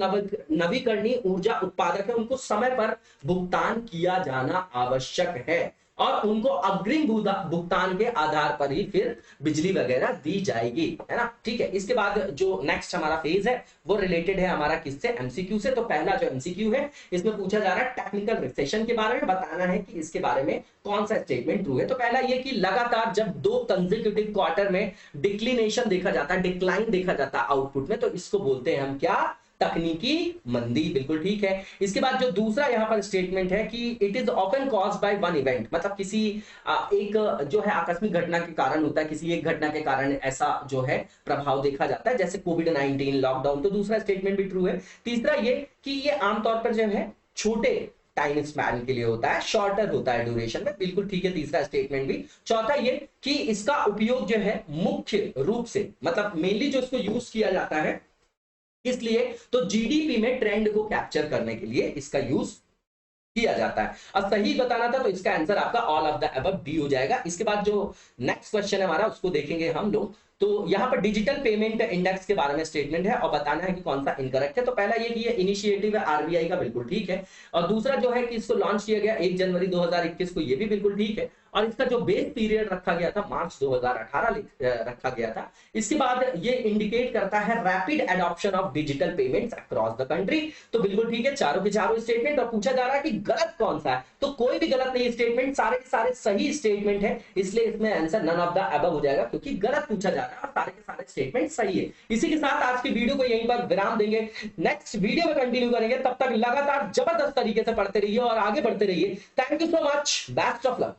[SPEAKER 2] नवीकरणीय ऊर्जा उत्पादक है उनको समय पर भुगतान किया जाना आवश्यक है और उनको अग्रिम भुगतान के आधार पर ही फिर बिजली वगैरह दी जाएगी, है ना, ठीक है। इसके बाद जो नेक्स्ट हमारा फेज है वो रिलेटेड है हमारा किससे, एमसीक्यू से। तो पहला जो एमसीक्यू है इसमें पूछा जा रहा है टेक्निकल रिसेशन के बारे में, बताना है कि इसके बारे में कौन सा स्टेटमेंट ट्रू है। तो पहला ये कि लगातार जब 2 कंसेक्यूटिव क्वार्टर में डिक्लिनेशन देखा जाता है, डिक्लाइन देखा जाता है आउटपुट में, तो इसको बोलते हैं हम क्या, तकनीकी मंदी, बिल्कुल ठीक है। इसके बाद जो दूसरा यहाँ पर स्टेटमेंट है कि it is often caused by one event, मतलब किसी एक जो है आकस्मिक घटना के कारण होता है, किसी एक घटना के कारण ऐसा जो है प्रभाव देखा जाता है जैसे कोविड-19 लॉकडाउन। तो दूसरा स्टेटमेंट भी ट्रू है। तीसरा ये कि ये आमतौर पर जो है छोटे टाइम स्पैन के लिए होता है, शॉर्टर होता है ड्यूरेशन में, बिल्कुल ठीक है तीसरा स्टेटमेंट भी। चौथा ये कि इसका उपयोग जो है मुख्य रूप से मतलब मेनली जो इसको यूज किया जाता है इसलिए तो जीडीपी में ट्रेंड को कैप्चर करने के लिए इसका यूज किया जाता है। अब सही बताना था तो इसका आंसर आपका all of the above D हो जाएगा। इसके बाद जो नेक्स्ट क्वेश्चन है हमारा उसको देखेंगे हम लोग। तो यहाँ पर डिजिटल पेमेंट इंडेक्स के बारे में स्टेटमेंट है और बताना है कि कौन सा इनकरेक्ट है। तो पहला ये कि ये इनिशिएटिव है आरबीआई का, बिल्कुल ठीक है। और दूसरा जो है कि इसको लॉन्च किया गया 1 जनवरी 2021 को, ये भी बिल्कुल ठीक है। और इसका जो बेस पीरियड रखा गया था मार्च 2018 रखा गया था। इसके बाद ये इंडिकेट करता है rapid adoption of digital payments across the country. तो बिल्कुल ठीक है चारों के चारों स्टेटमेंट। और पूछा जा रहा है कि गलत कौन सा है, तो कोई भी गलत नहीं स्टेटमेंट, सारे के सारे सही स्टेटमेंट है, इसलिए इसमें answer none of the above हो जाएगा क्योंकि गलत पूछा जा रहा है और सारे के सारे स्टेटमेंट सही है। इसी के साथ आज की वीडियो को यहीं पर विराम देंगे, नेक्स्ट वीडियो में कंटिन्यू करेंगे। तब तक लगातार जबरदस्त तरीके से पढ़ते रहिए और आगे बढ़ते रहिए। Thank you so much, best of luck.